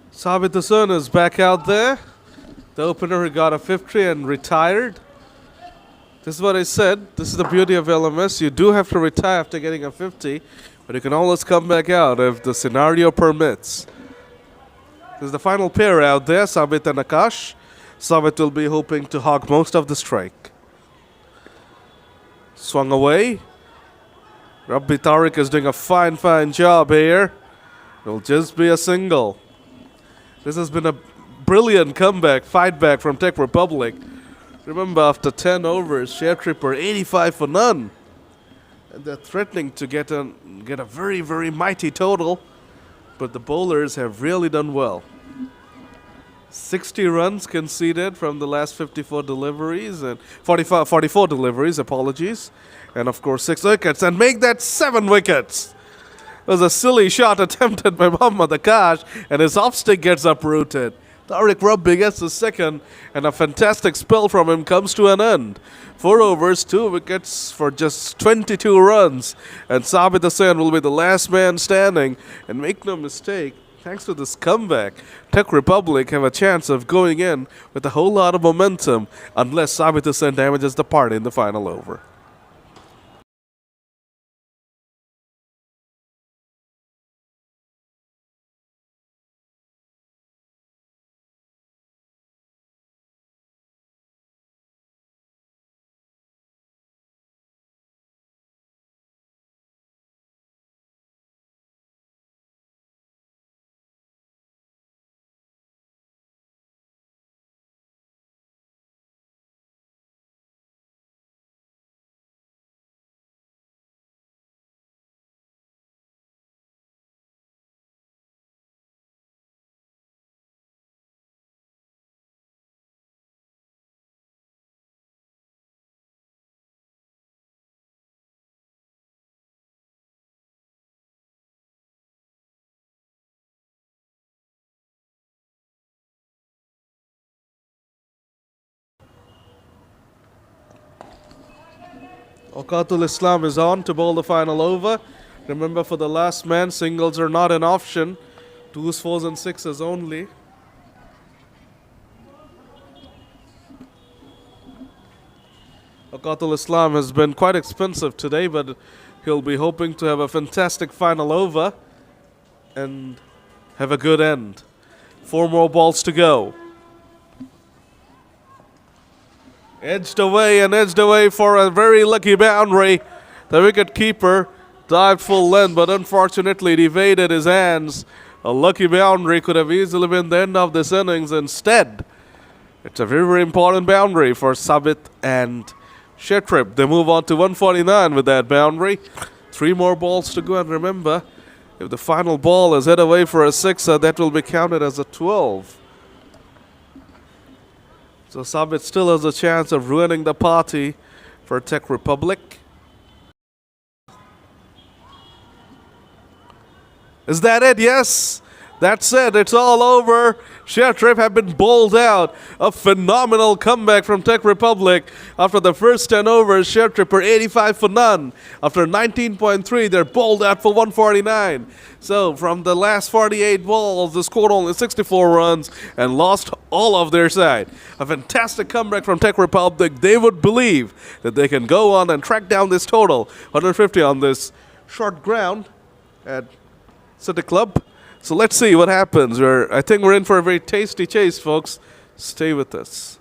Sabit Hussain is back out there. The opener who got a 50 and retired. This is what I said. This is the beauty of LMS. You do have to retire after getting a 50, but you can always come back out if the scenario permits. This is the final pair out there, Sabit and Akash. Sabit will be hoping to hog most of the strike. Swung away. Rabbi Tariq is doing a fine job here. It'll just be a single. This has been a brilliant comeback, fight back from Tech Republic. Remember, after 10 overs, ShareTrip are 85 for none. And they're threatening to get a very mighty total. But the bowlers have really done well. 60 runs conceded from the last 54 deliveries and 44 deliveries, apologies. And of course 6 wickets, and make that 7 wickets. It was a silly shot attempted by Mohammad Akash, and his off stick gets uprooted. Tariq Rabbi gets the second, and a fantastic spell from him comes to an end. 4 overs, 2 wickets for just 22 runs, and Sabit Hussain will be the last man standing. And make no mistake, thanks to this comeback, Tech Republic have a chance of going in with a whole lot of momentum, unless Sabit Hussain damages the party in the final over. Okatul Islam is on to bowl the final over. Remember, for the last man, singles are not an option. 2s, 4s and 6s only. Akatul Islam has been quite expensive today, but he'll be hoping to have a fantastic final over and have a good end. 4 more balls to go. Edged away for a very lucky boundary. The wicket keeper dived full length, but unfortunately it evaded his hands. A lucky boundary could have easily been the end of this innings. Instead, it's a very, very important boundary for Sabit and ShareTrip. They move on to 149 with that boundary. 3 more balls to go, and remember, if the final ball is hit away for a sixer, that will be counted as a 12. So Sabit still has a chance of ruining the party for Czech Republic. Is that it? Yes. That's it. It's all over. ShareTrip have been bowled out. A phenomenal comeback from Czech Republic. After the first 10 overs, ShareTrip are 85 for none. After 19.3, they're bowled out for 149. So from the last 48 balls, they scored only 64 runs and lost all of their side. A fantastic comeback from Czech Republic. They would believe that they can go on and track down this total. 150 on this short ground at City Club. So let's see what happens. I think we're in for a very tasty chase, folks. Stay with us.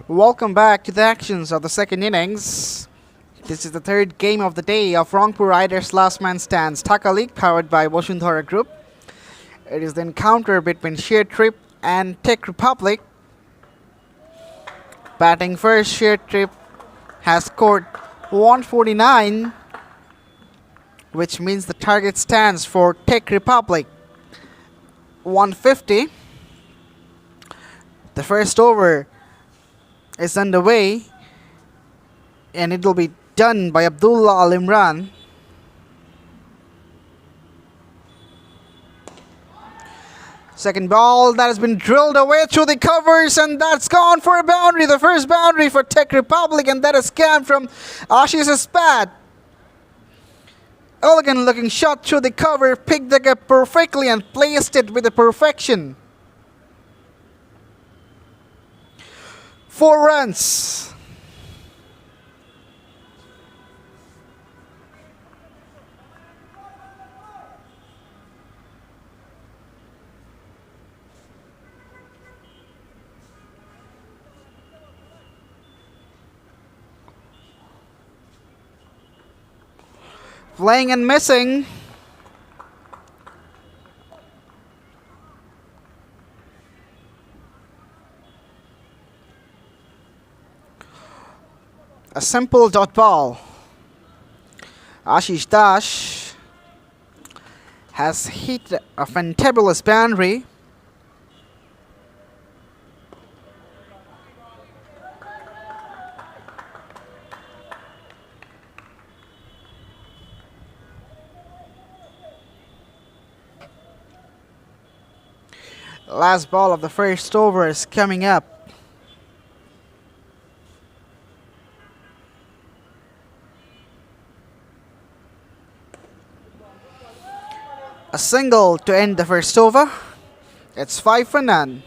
Welcome back to the actions of the second innings. This is the third game of the day of Rangpur Riders Last Man Stands Dhaka League powered by Vasuntara Group. It is the encounter between ShareTrip and Tech Republic. Batting first, ShareTrip has scored 149, which means the target stands for Tech Republic 150. The first over is underway and it will be done by Abdullah Al Imran. Second ball that has been drilled away through the covers and that's gone for a boundary. The first boundary for Tech Republic, and that is scam from Ashish's bat. Elegant looking shot through the cover, picked the gap perfectly and placed it with a perfection. 4 runs. Playing and missing. A simple dot ball. Ashish Dash has hit a fantabulous boundary. Last ball of the first over is coming up. A single to end the first over. It's 5 for none.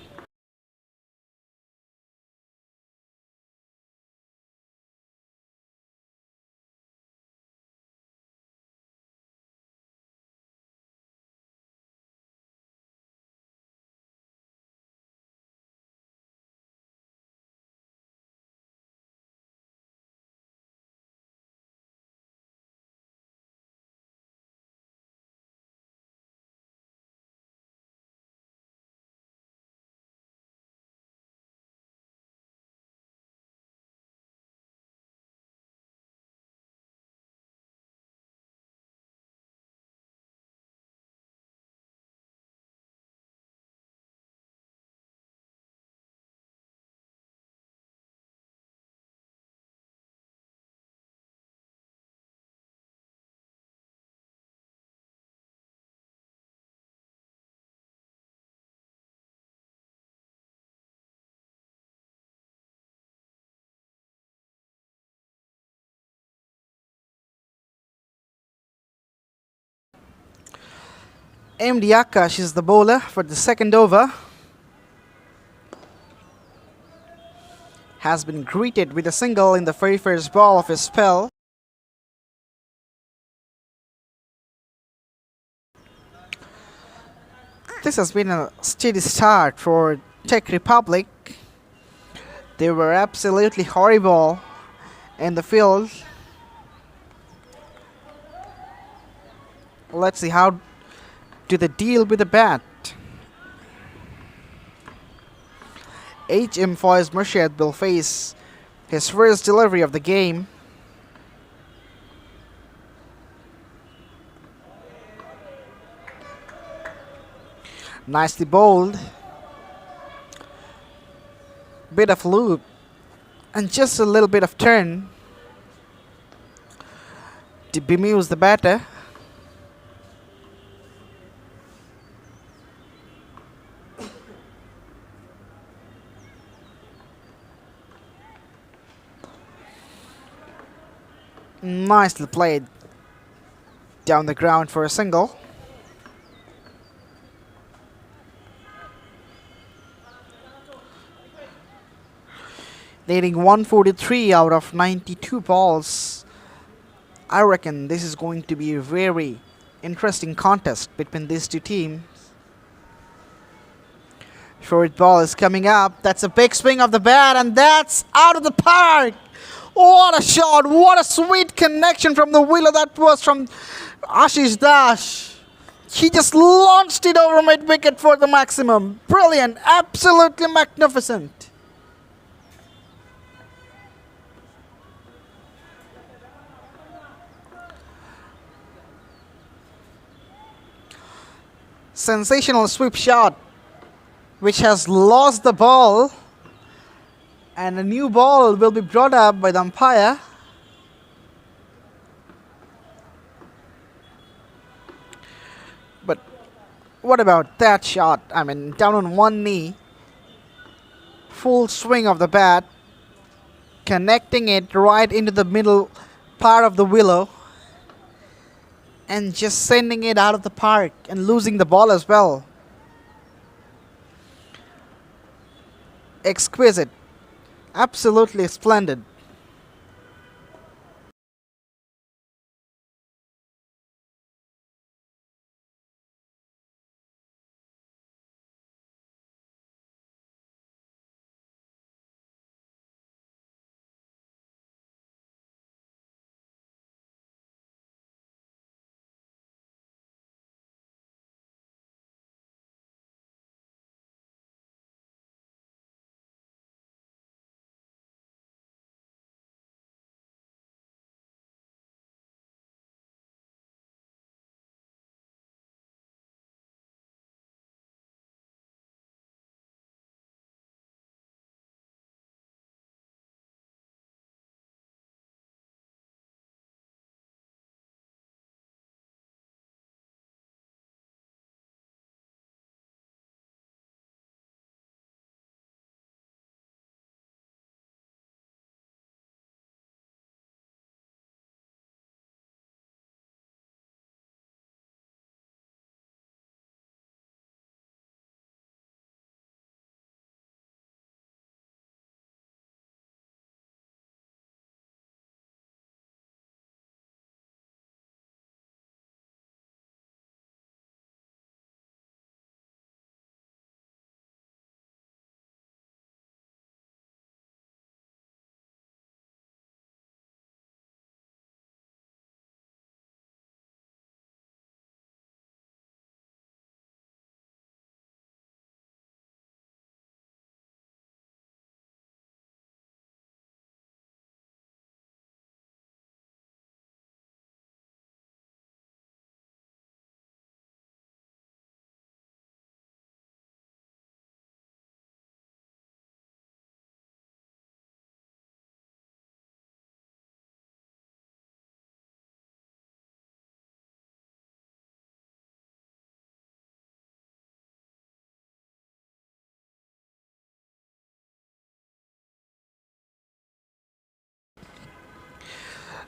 MD Akash is the bowler for the second over. Has been greeted with a single in the very first ball of his spell. This has been a steady start for Tech Republic. They were absolutely horrible in the field. Let's see how do they deal with the bat. HM Foyz Murshid will face his first delivery of the game. Nicely bowled. Bit of loop and just a little bit of turn to bemuse the batter. Nicely played down the ground for a single. Needing 143 out of 92 balls. I reckon this is going to be a very interesting contest between these two teams. Fourth ball is coming up. That's a big swing of the bat, and that's out of the park. What a shot! What a sweet connection from the wheeler that was from Ashish Dash. He just launched it over mid wicket for the maximum. Brilliant, absolutely magnificent. Sensational sweep shot, which has lost the ball, and a new ball will be brought up by the umpire. But what about that shot? I mean, down on one knee, full swing of the bat, connecting it right into the middle part of the willow, and just sending it out of the park and losing the ball as well. Exquisite. Absolutely splendid.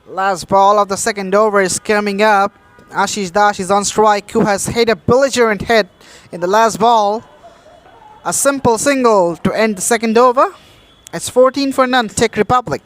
Last ball of the second over is coming up. Ashish Dash is on strike, who has hit a belligerent hit in the last ball. A simple single to end the second over. It's 14 for none, Czech Republic.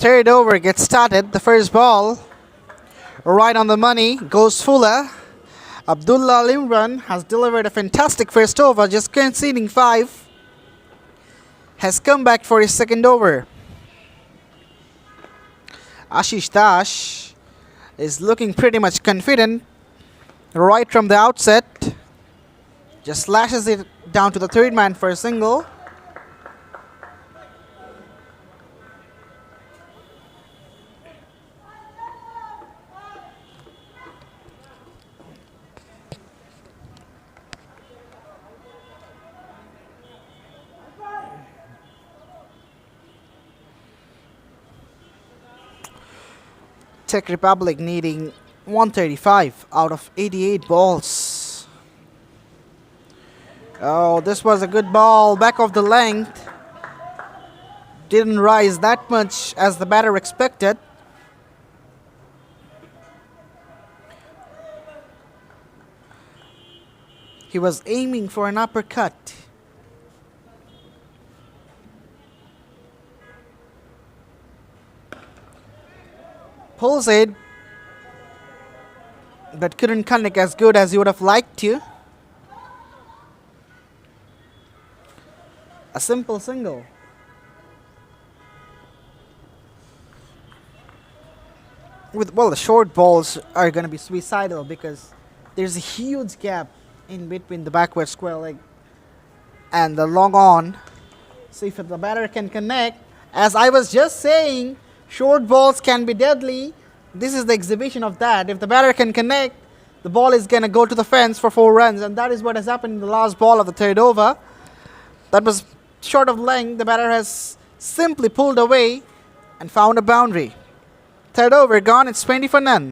Third over gets started. The first ball, right on the money, goes fuller. Abdullah Al Imran has delivered a fantastic first over, just conceding 5. Has come back for his second over. Ashish Dash is looking pretty much confident right from the outset. Just slashes it down to the third man for a single. Czech Republic needing 135 out of 88 balls. Oh, this was a good ball, back of the length. Didn't rise that much as the batter expected. He was aiming for an uppercut. Pulls it, but couldn't connect as good as he would have liked to. A simple single. The short balls are going to be suicidal because there's a huge gap in between the backward square leg and the long on. So if the batter can connect, as I was just saying, short balls can be deadly. This is the exhibition of that. If the batter can connect, the ball is going to go to the fence for 4 runs, and that is what has happened in the last ball of the third over. That was short of length. The batter has simply pulled away and found a boundary. Third over gone, it's 20 for none.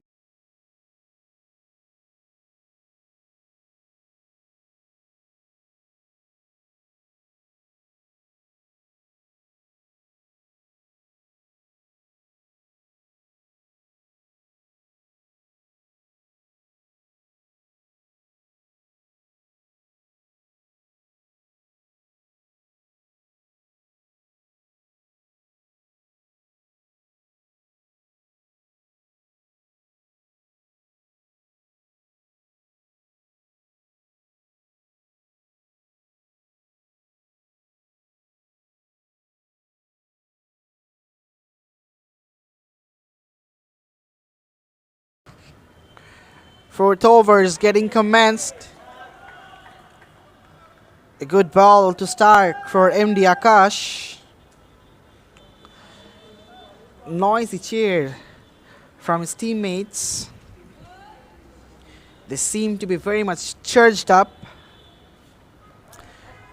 Fourth over is getting commenced. A good ball to start for MD Akash. Noisy cheer from his teammates. They seem to be very much charged up.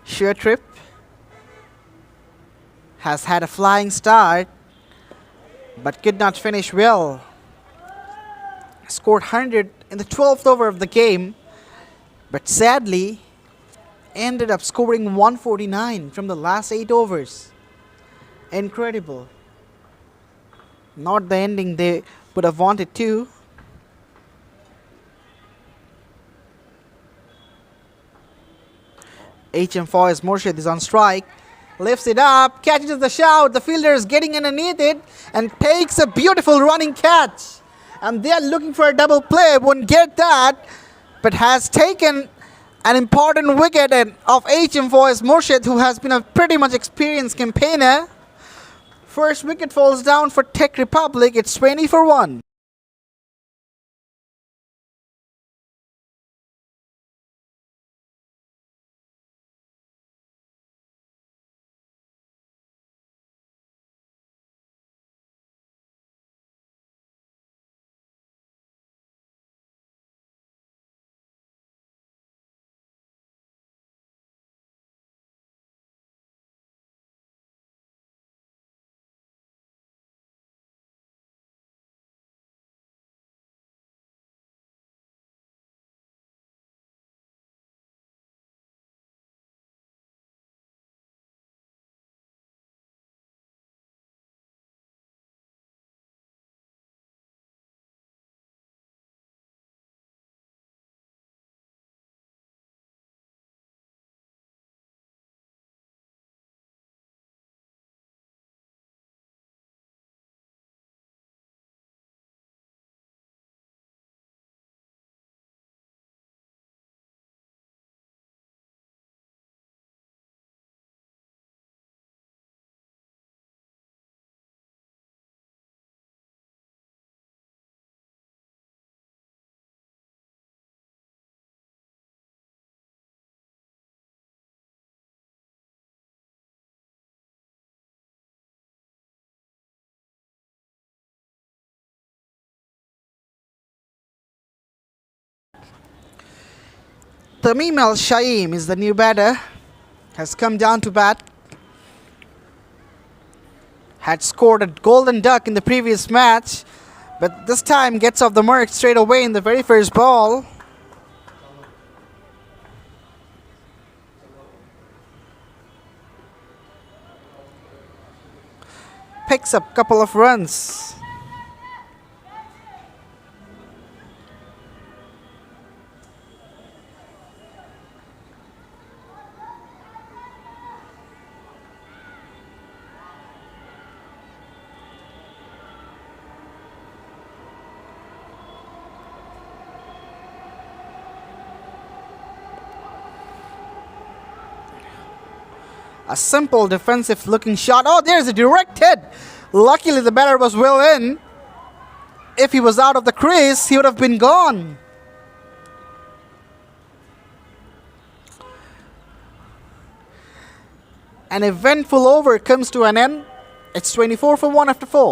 ShareTrip has had a flying start but could not finish well. Scored 100 in the 12th over of the game, but sadly ended up scoring 149 from the last 8 overs. Incredible. Not the ending they would have wanted to. HM Foy's Morshid is on strike. Lifts it up, catches the shout. The fielder is getting underneath it and takes a beautiful running catch. And they are looking for a double play. Won't get that, but has taken an important wicket of HM Foy's Morshid, who has been a pretty much experienced campaigner. First wicket falls down for Czech Republic. It's 20 for 1. Tamim Al Shaim is the new batter. Has come down to bat. Had scored a golden duck in the previous match, but this time gets off the mark straight away in the very first ball. Picks up a couple of runs. A simple defensive looking shot. Oh, there's a direct hit. Luckily, the batter was well in. If he was out of the crease, he would have been gone. An eventful over comes to an end. It's 24 for 1 after 4.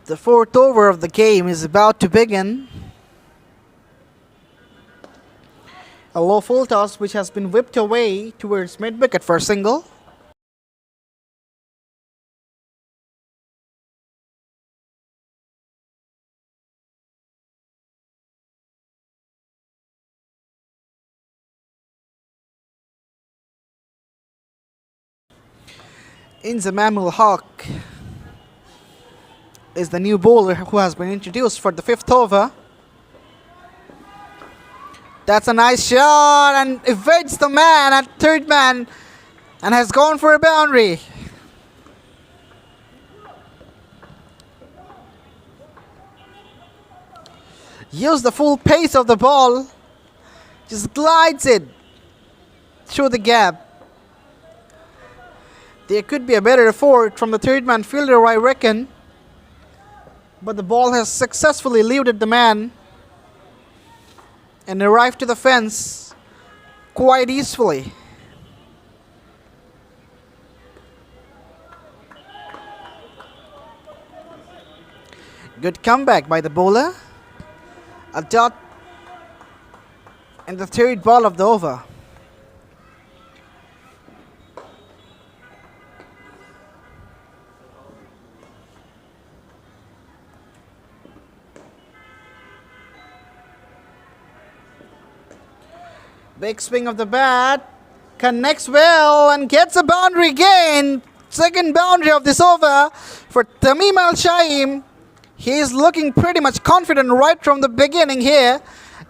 The fourth over of the game is about to begin. A low full toss which has been whipped away towards mid wicket for a single. Inzamamul Haq is the new bowler who has been introduced for the fifth over. That's a nice shot and evades the man at third man and has gone for a boundary. Use the full pace of the ball. Just glides it through the gap. There could be a better effort from the third man fielder, I reckon. But the ball has successfully eluded the man and arrived to the fence quite easily. Good comeback by the bowler. A dot in the third ball of the over. Big swing of the bat, connects well and gets a boundary gain. Second boundary of this over for Tamim Al Shaim. He is looking pretty much confident right from the beginning here.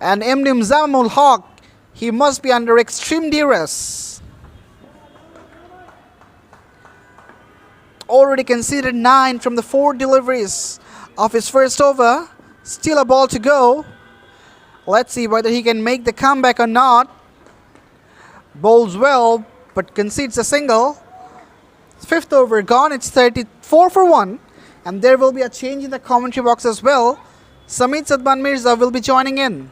And Inzamamul Haq, he must be under extreme duress. Already conceded 9 from the 4 deliveries of his first over. Still a ball to go. Let's see whether he can make the comeback or not. Bowls well, but concedes a single. Fifth over gone. It's 34 for 1. And there will be a change in the commentary box as well. Samit Sadman Mirza will be joining in.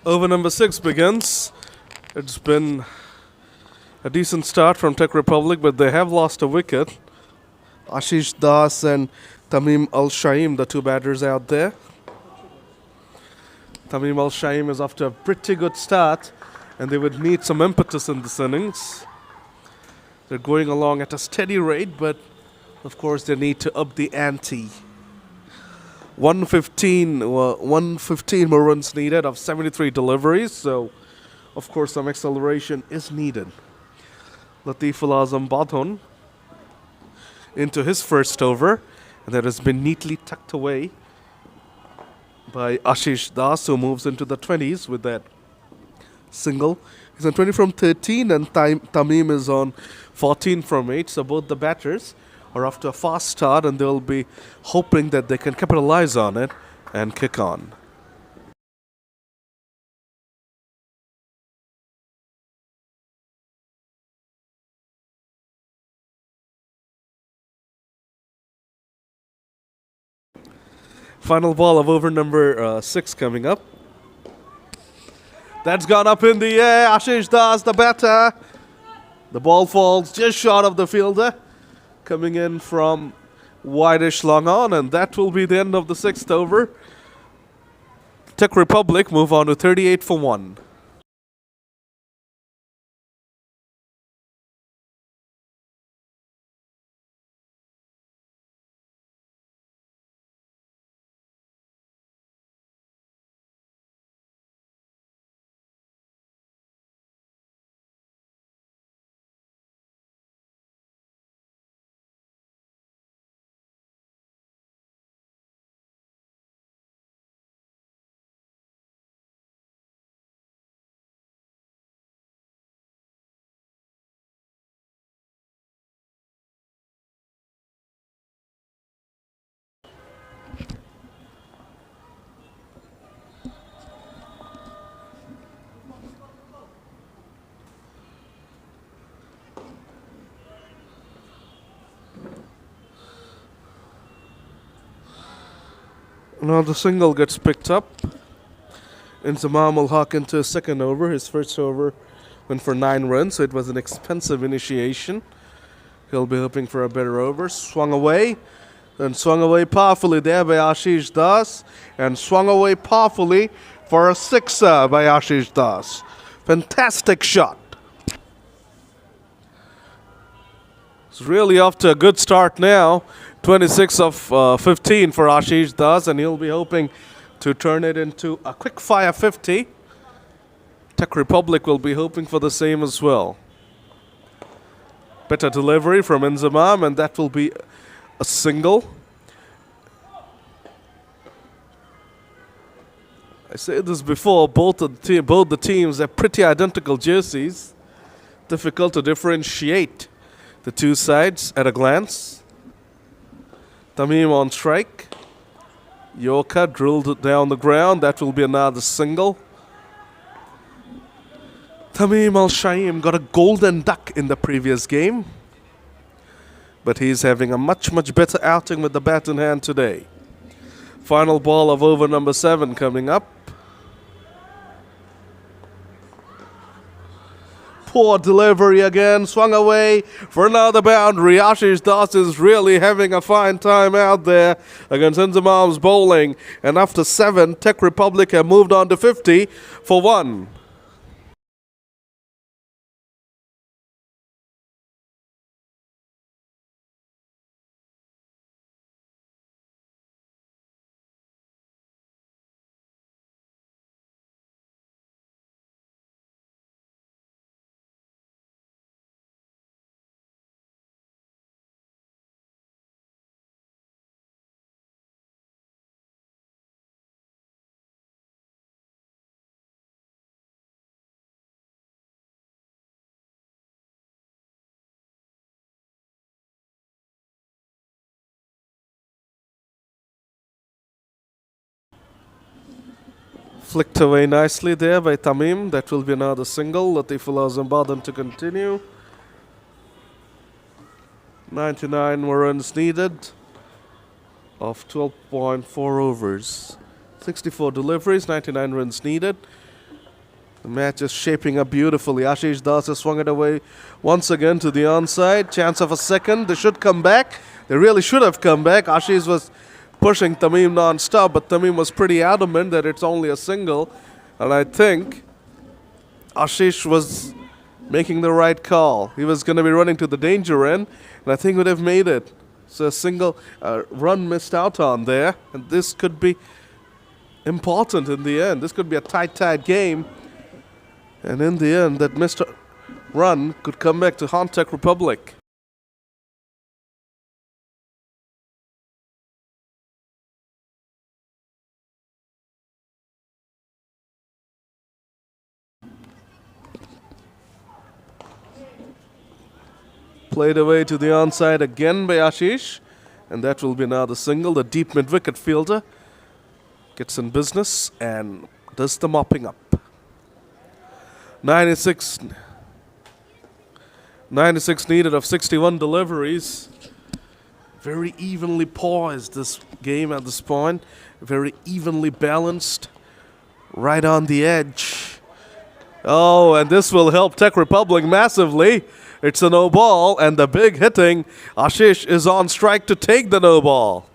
Over number 6 begins. It's been a decent start from Czech Republic, but they have lost a wicket. Ashish Das and Tamim Al-Shaim, the two batters out there. Tamim Al-Shaim is off to a pretty good start, and they would need some impetus in this innings. They're going along at a steady rate, but of course they need to up the ante. 115 more runs needed of 73 deliveries, so of course some acceleration is needed. Latiful Azam Badhon into his first over, and that has been neatly tucked away by Ashish Das, who moves into the 20s with that single. He's on 20 from 13, and Tamim is on 14 from 8. So both the batters are off to a fast start, and they'll be hoping that they can capitalize on it and kick on. Final ball of over number 6 coming up. That's gone up in the air. Ashish Das, the batter. The ball falls just short of the fielder. Coming in from wideish long on, and that will be the end of the 6th over. Czech Republic move on to 38 for 1. Now the single gets picked up. Inzamam will hawk into his second over. His first over went for 9 runs, so it was an expensive initiation. He'll be hoping for a better over. Swung away, then swung away powerfully there by Ashish Das, and swung away powerfully for a sixer by Ashish Das. Fantastic shot. It's really off to a good start now. 26 of 15 for Ashish Das, and he'll be hoping to turn it into a quick fire 50. Czech Republic will be hoping for the same as well. Better delivery from Inzamam, and that will be a single. I said this before, both the teams have pretty identical jerseys. Difficult to differentiate the two sides at a glance. Tamim on strike. Yorker drilled down the ground. That will be another single. Tamim Al-Shaim got a golden duck in the previous game, but he's having a much better outing with the bat in hand today. Final ball of over number 7 coming up. Poor delivery again, swung away for another boundary. Ashish Das is really having a fine time out there against Inzamam's bowling. And after 7, Czech Republic have moved on to 50 for 1. Flicked away nicely there by Tamim. That will be another single. Latifullah Zambadan to continue. 99 more runs needed of 12.4 overs. 64 deliveries, 99 runs needed. The match is shaping up beautifully. Ashish Das has swung it away once again to the onside. Chance of a second. They should come back. They really should have come back. Ashish was pushing Tamim non-stop, but Tamim was pretty adamant that it's only a single. And I think Ashish was making the right call. He was going to be running to the danger end, and I think would have made it. So a single run missed out on there, and this could be important in the end. This could be a tight game, and in the end, that missed run could come back to haunt Czech Republic. Played away to the onside again by Ashish, and that will be another single. The deep mid-wicket fielder gets in business and does the mopping up. 96 needed of 61 deliveries. Very evenly poised this game at this point. Very evenly balanced. Right on the edge. Oh, and this will help Czech Republic massively. It's a no ball, and the big hitting Ashish is on strike to take the no ball.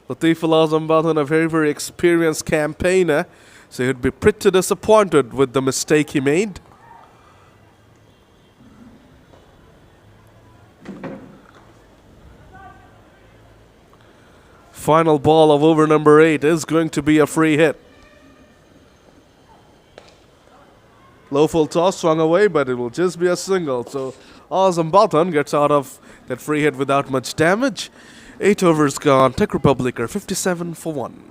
Latif Al-Azam, a very experienced campaigner, so he'd be pretty disappointed with the mistake he made. Final ball of over number 8 is going to be a free hit. Low full toss swung away, but it will just be a single. So Azam Batan gets out of that free hit without much damage. 8 overs gone. Czech Republic are 57 for 1.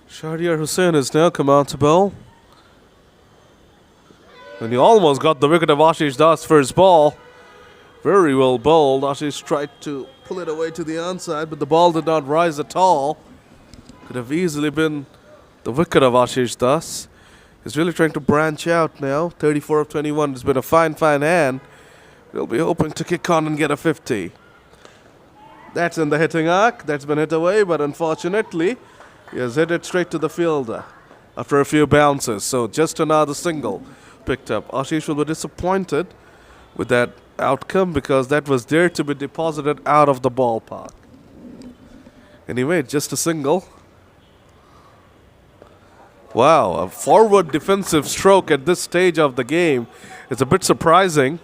Shahriar Hussain has now come out to bowl. And he almost got the wicket of Ashish Das' first ball. Very well bowled. Ashish tried to pull it away to the onside, but the ball did not rise at all. Could have easily been the wicket of Ashish Das. He's really trying to branch out now. 34 of 21. It's been a fine hand. We'll be hoping to kick on and get a 50. That's in the hitting arc. That's been hit away, but unfortunately, he has hit it straight to the fielder after a few bounces. So just another single picked up. Ashish will be disappointed with that outcome because that was there to be deposited out of the ballpark. Anyway, just a single. Wow, a forward defensive stroke at this stage of the game is a bit surprising.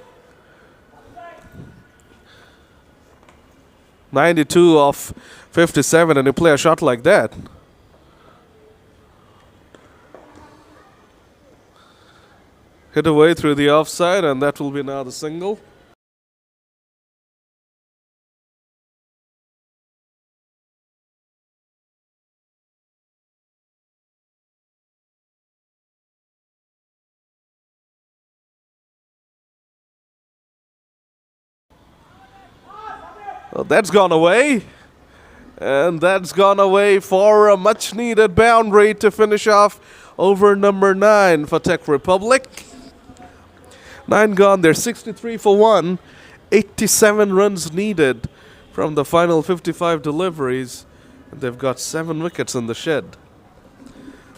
92 of 57, and you play a shot like that. Hit away through the offside, and that will be another single. Well, that's gone away. And that's gone away for a much-needed boundary to finish off over number 9 for Czech Republic. 9 gone, they're 63 for 1. 87 runs needed from the final 55 deliveries. And they've got 7 wickets in the shed.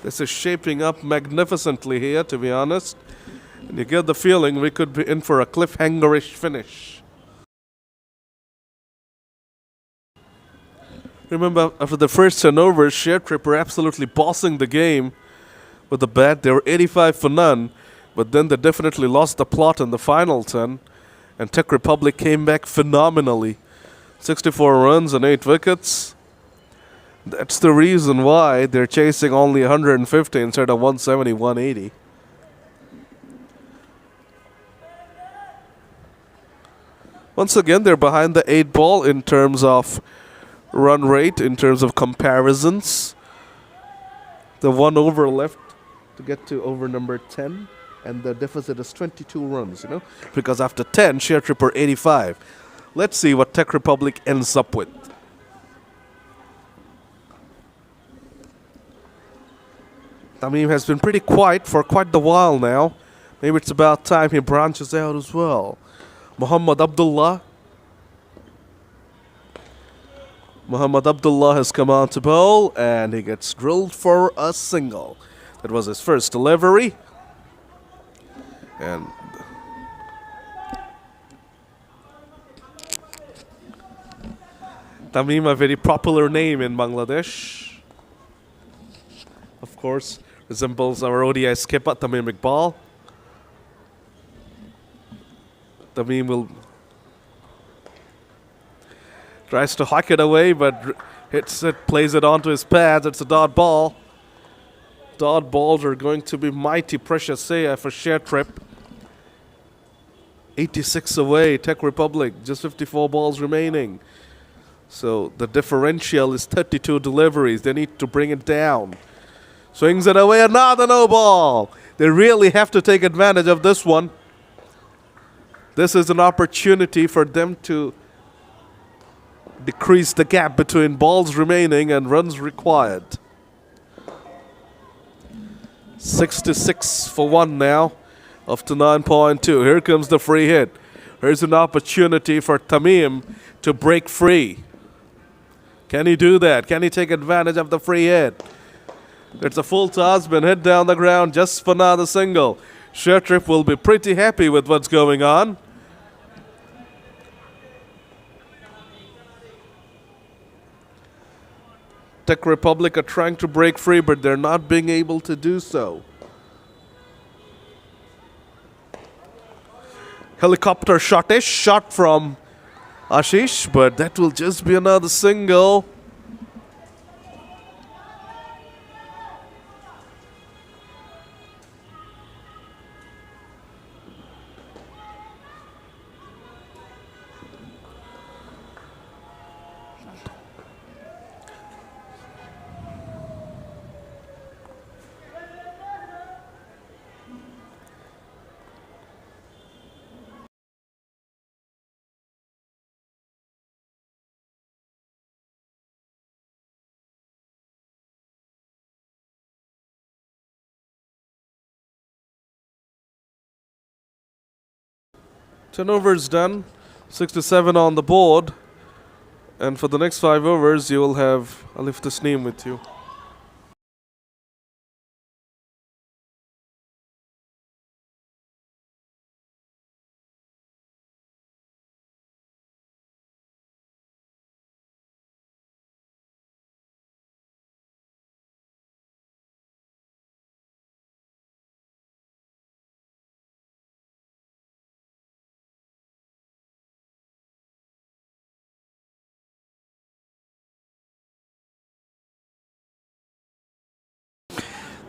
This is shaping up magnificently here, to be honest. And you get the feeling we could be in for a cliffhangerish finish. Remember, after the first 10 overs, ShareTrip were absolutely bossing the game. with the bat. They were 85 for none, but then they definitely lost the plot in the final 10, and Czech Republic came back phenomenally. 64 runs and 8 wickets. That's the reason why they're chasing only 150 instead of 170, 180. Once again, they're behind the 8 ball in terms of run rate, in terms of comparisons. The 1 over left to get to over number 10, and the deficit is 22 runs, because after 10, ShareTrip are 85. Let's see what Czech Republic ends up with. Tamim has been pretty quiet for quite a while now. Maybe it's about time he branches out as well. Muhammad Abdullah. Muhammad Abdullah has come on to bowl, and he gets drilled for a single. That was his first delivery. And Tamim, a very popular name in Bangladesh. Of course, resembles our ODI skipper, Tamim Iqbal. Tamim will tries to hawk it away, but hits it, plays it onto his pads. It's a dot ball. Dot balls are going to be mighty precious here for ShareTrip. 86 away, Czech Republic, just 54 balls remaining. So the differential is 32 deliveries. They need to bring it down. Swings it away, another no ball. They really have to take advantage of this one. This is an opportunity for them to decrease the gap between balls remaining and runs required. 66 for 1 now, up to 9.2. Here comes the free hit. Here's an opportunity for Tamim to break free. Can he do that? Can he take advantage of the free hit? There's a full toss, been hit down the ground just for another single. ShareTrip will be pretty happy with what's going on. Czech Republic are trying to break free, but they're not being able to do so. Helicopter shot from Ashish, but that will just be another single. Turnovers done, 67 on the board, and for the next 5 overs you will have Alif Tasneem with you.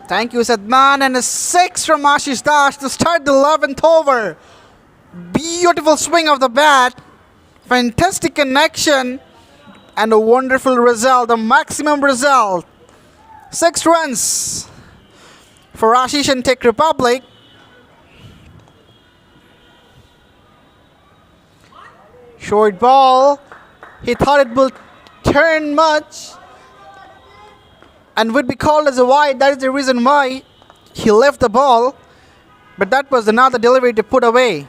Thank you, Sadman. And a 6 from Ashish Das to start the 11th over. Beautiful swing of the bat. Fantastic connection. And a wonderful result. The maximum result. 6 runs for Ashish and Czech Republic. Short ball. He thought it will turn much and would be called as a wide. That is the reason why he left the ball. But that was another delivery to put away.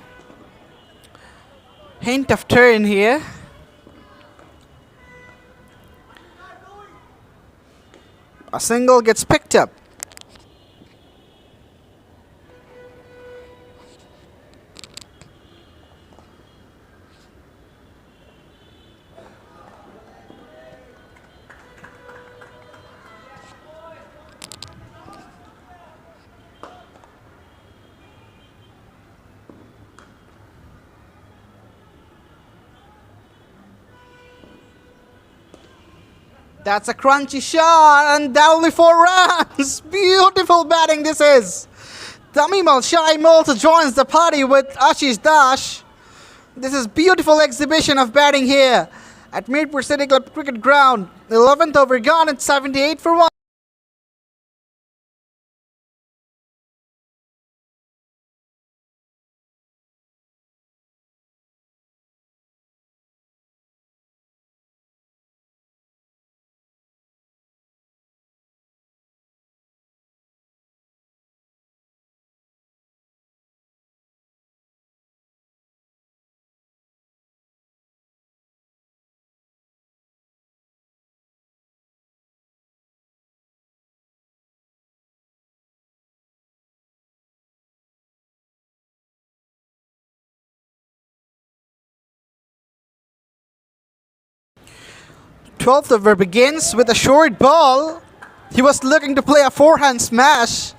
Hint of turn here. A single gets picked up. That's a crunchy shot, and that'll be 4 runs. Beautiful batting this is. Tamim Al-Shaim also joins the party with Ashish Dash. This is beautiful exhibition of batting here at Mirpur City Club Cricket Ground. 11th over gone at 78 for 1. 12th over begins with a short ball. He was looking to play a forehand smash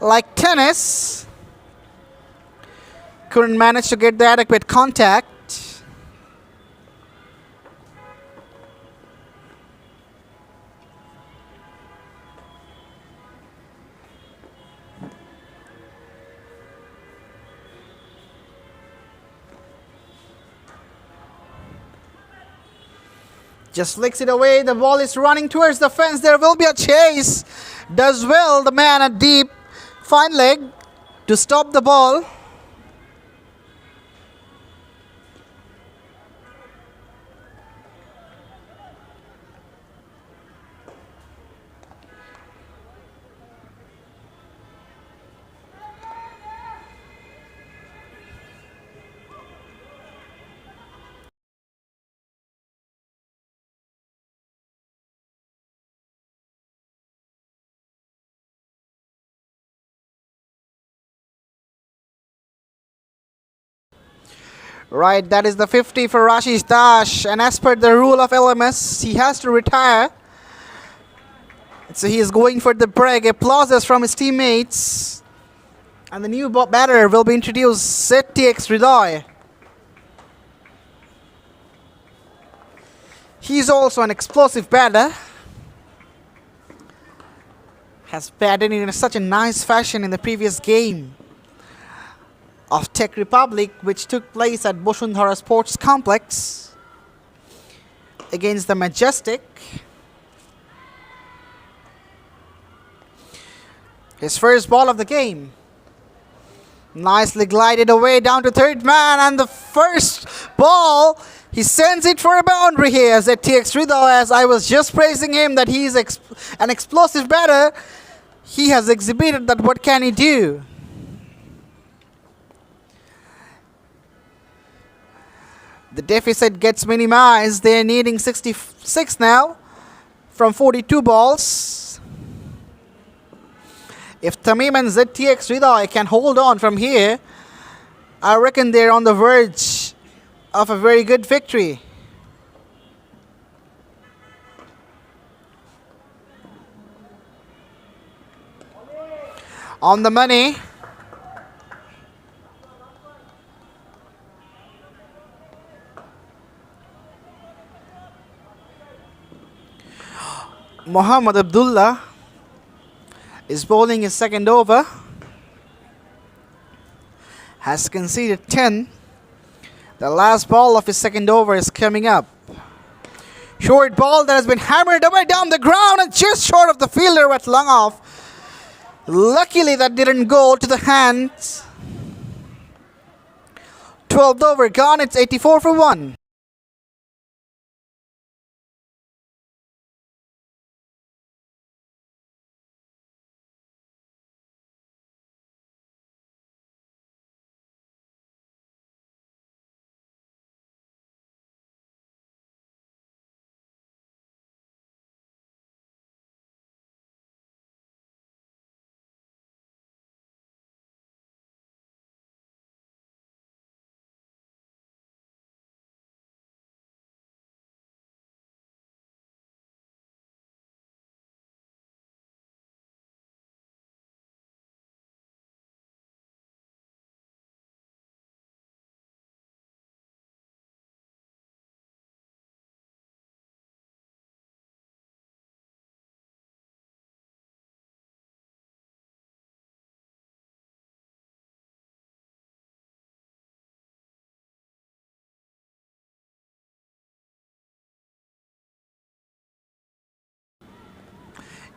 like tennis. Couldn't manage to get the adequate contact. Just flicks it away. The ball is running towards the fence. There will be a chase. Does well, the man at deep. Fine leg to stop the ball. Right, that is the 50 for Rashish Dash, and as per the rule of LMS, he has to retire. So he is going for the break. Applauses from his teammates. And the new batter will be introduced, ZTX Ridoy. He's also an explosive batter. Has batted in such a nice fashion in the previous game of Tech Republic, which took place at Boshundhara Sports Complex against the Majestic. His first ball of the game. Nicely glided away down to third man, and the first ball, he sends it for a boundary here as TX Rido. As I was just praising him that he's an explosive batter, he has exhibited that what can he do. The deficit gets minimized. They're needing 66 now from 42 balls. If Tamim and ZTX Ridoy can hold on from here, I reckon they're on the verge of a very good victory. On the money. Muhammad Abdullah is bowling his second over. Has conceded 10. The last ball of his second over is coming up. Short ball that has been hammered away down the ground and just short of the fielder at long off. Luckily that didn't go to the hands. 12th over gone. It's 84 for 1.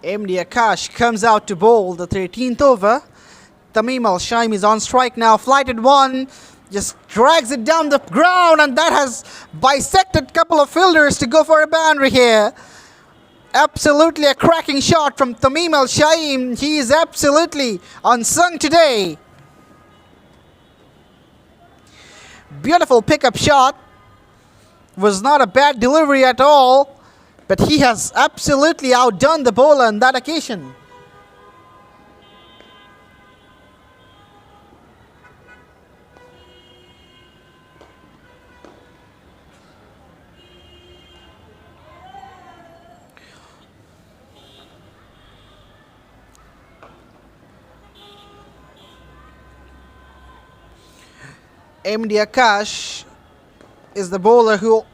MD Akash comes out to bowl the 13th over. Tamim Al-Shaim is on strike now. Flighted one. Just drags it down the ground, and that has bisected a couple of fielders to go for a boundary here. Absolutely a cracking shot from Tamim Al-Shaim. He is absolutely unsung today. Beautiful pickup shot. Was not a bad delivery at all, but he has absolutely outdone the bowler on that occasion. MD Akash is the bowler who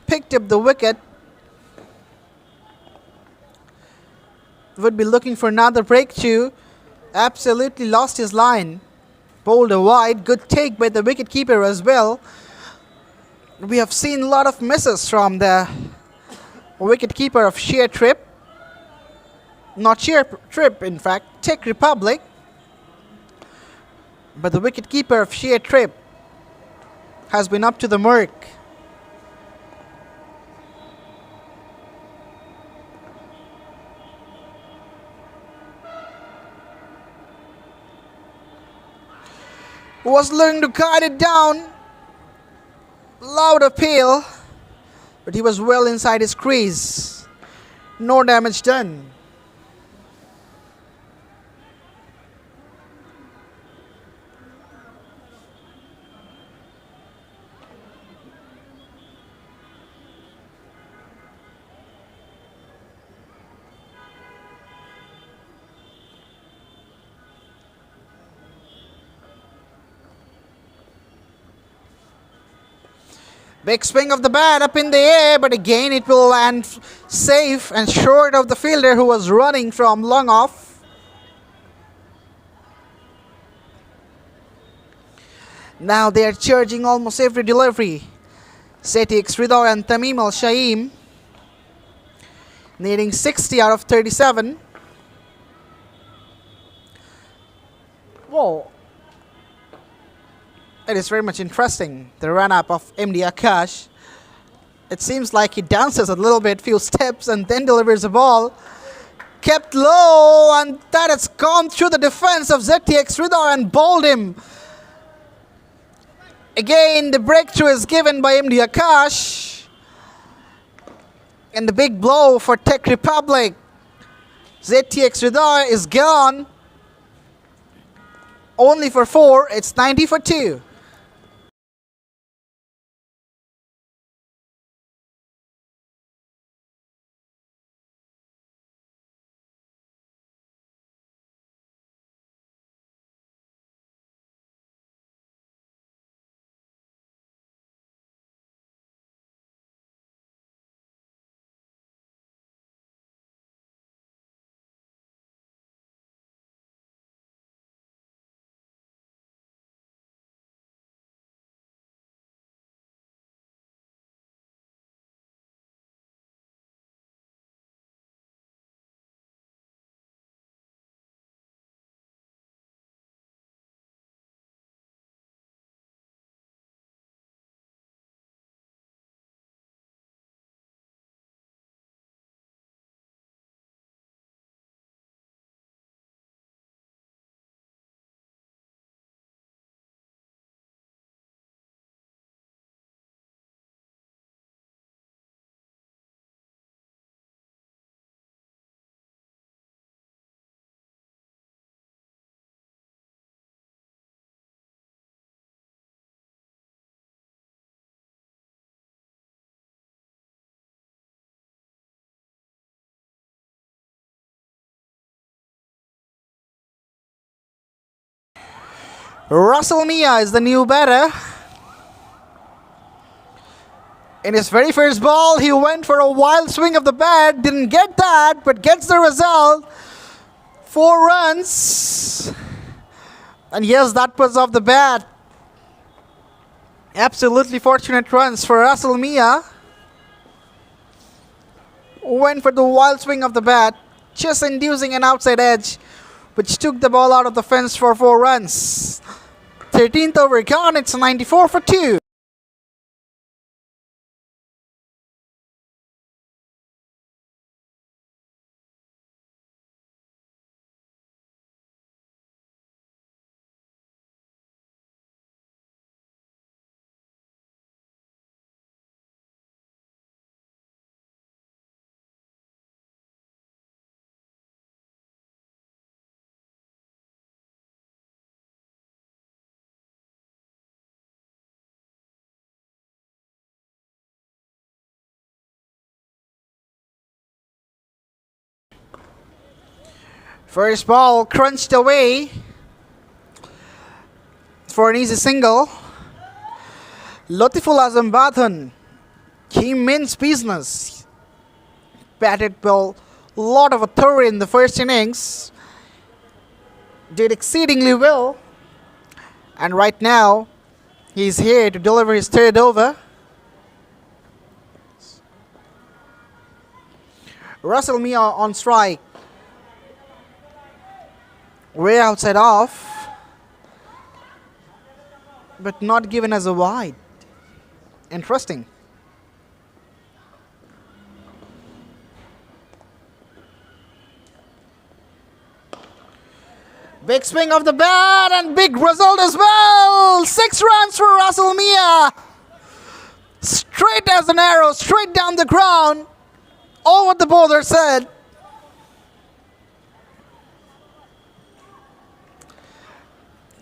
picked up the wicket. Would be looking for another breakthrough. Absolutely lost his line. Bowled a wide. Good take by the wicketkeeper as well. We have seen a lot of misses from the wicketkeeper of ShareTrip. Not ShareTrip, in fact, Czech Republic. But the wicketkeeper of ShareTrip has been up to the mark. Was looking to guide it down. Loud appeal, but he was well inside his crease. No damage done. Big swing of the bat up in the air, but again it will land safe and short of the fielder who was running from long off. Now they are charging almost every delivery. Setik Sridhar and Tamim Al-Shaim needing 60 out of 37. Whoa. It is very much interesting, the run-up of MD Akash. It seems like he dances a little bit, few steps, and then delivers a ball. Kept low, and that has gone through the defense of ZTX Sridhar and bowled him. Again, the breakthrough is given by MD Akash. And the big blow for Czech Republic. ZTX Sridhar is gone. Only for 4, it's 90 for 2. Russell Mia is the new batter. In his very first ball, he went for a wild swing of the bat. Didn't get that, but gets the result. 4 runs. And yes, that was off the bat. Absolutely fortunate runs for Russell Mia. Went for the wild swing of the bat. just inducing an outside edge, which took the ball out of the fence for 4 runs. 13th over gone, it's 94 for 2. First ball crunched away for an easy single. Latiful Azam Badhan, he means business. Batted well, lot of authority in the first innings. Did exceedingly well. And right now, he's here to deliver his 3rd over. Russell Mia on strike. Way outside off, but not given as a wide. Interesting. Big swing of the bat and big result as well. 6 runs for Russell Mia. Straight as an arrow, straight down the ground. All what the bowler said.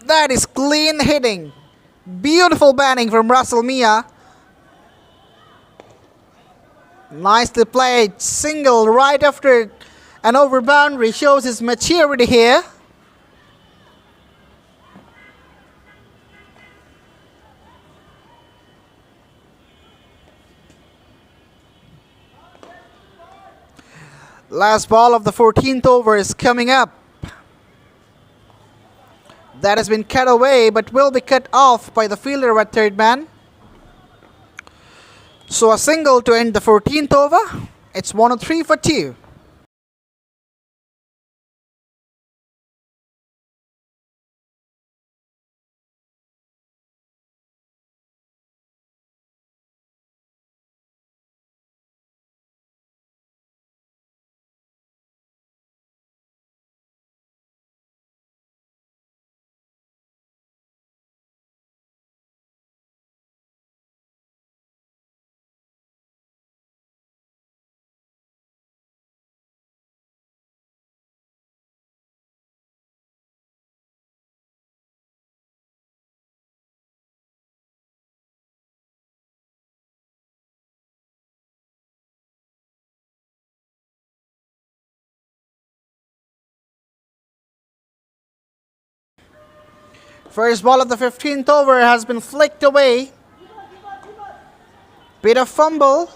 That is clean hitting. Beautiful batting from Russell Mia. Nicely played. Single right after an over boundary shows his maturity here. Last ball of the 14th over is coming up. That has been cut away, but will be cut off by the fielder at 3rd man. So a single to end the 14th over. It's 103 for 2. First ball of the 15th over has been flicked away. Bit of fumble.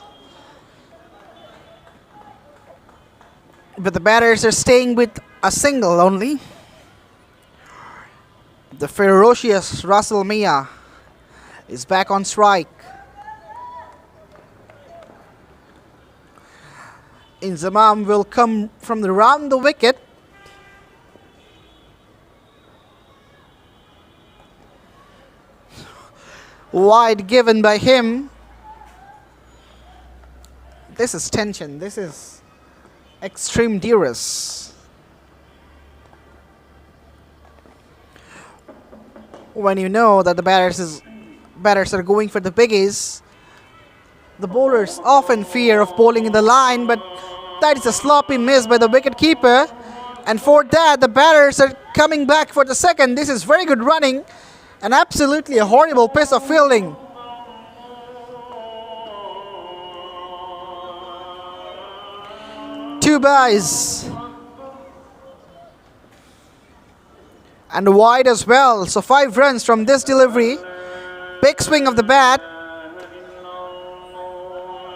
But the batters are staying with a single only. The ferocious Russell Mia is back on strike. Inzamam will come from around the wicket. Wide given by him. This is tension. This is extreme duress. When you know that the batters are going for the biggies, the bowlers often fear of bowling in the line, but that is a sloppy miss by the wicketkeeper. And for that, the batters are coming back for the second. This is very good running. And absolutely a horrible piece of fielding. Two byes. And wide as well. So 5 runs from this delivery. Big swing of the bat.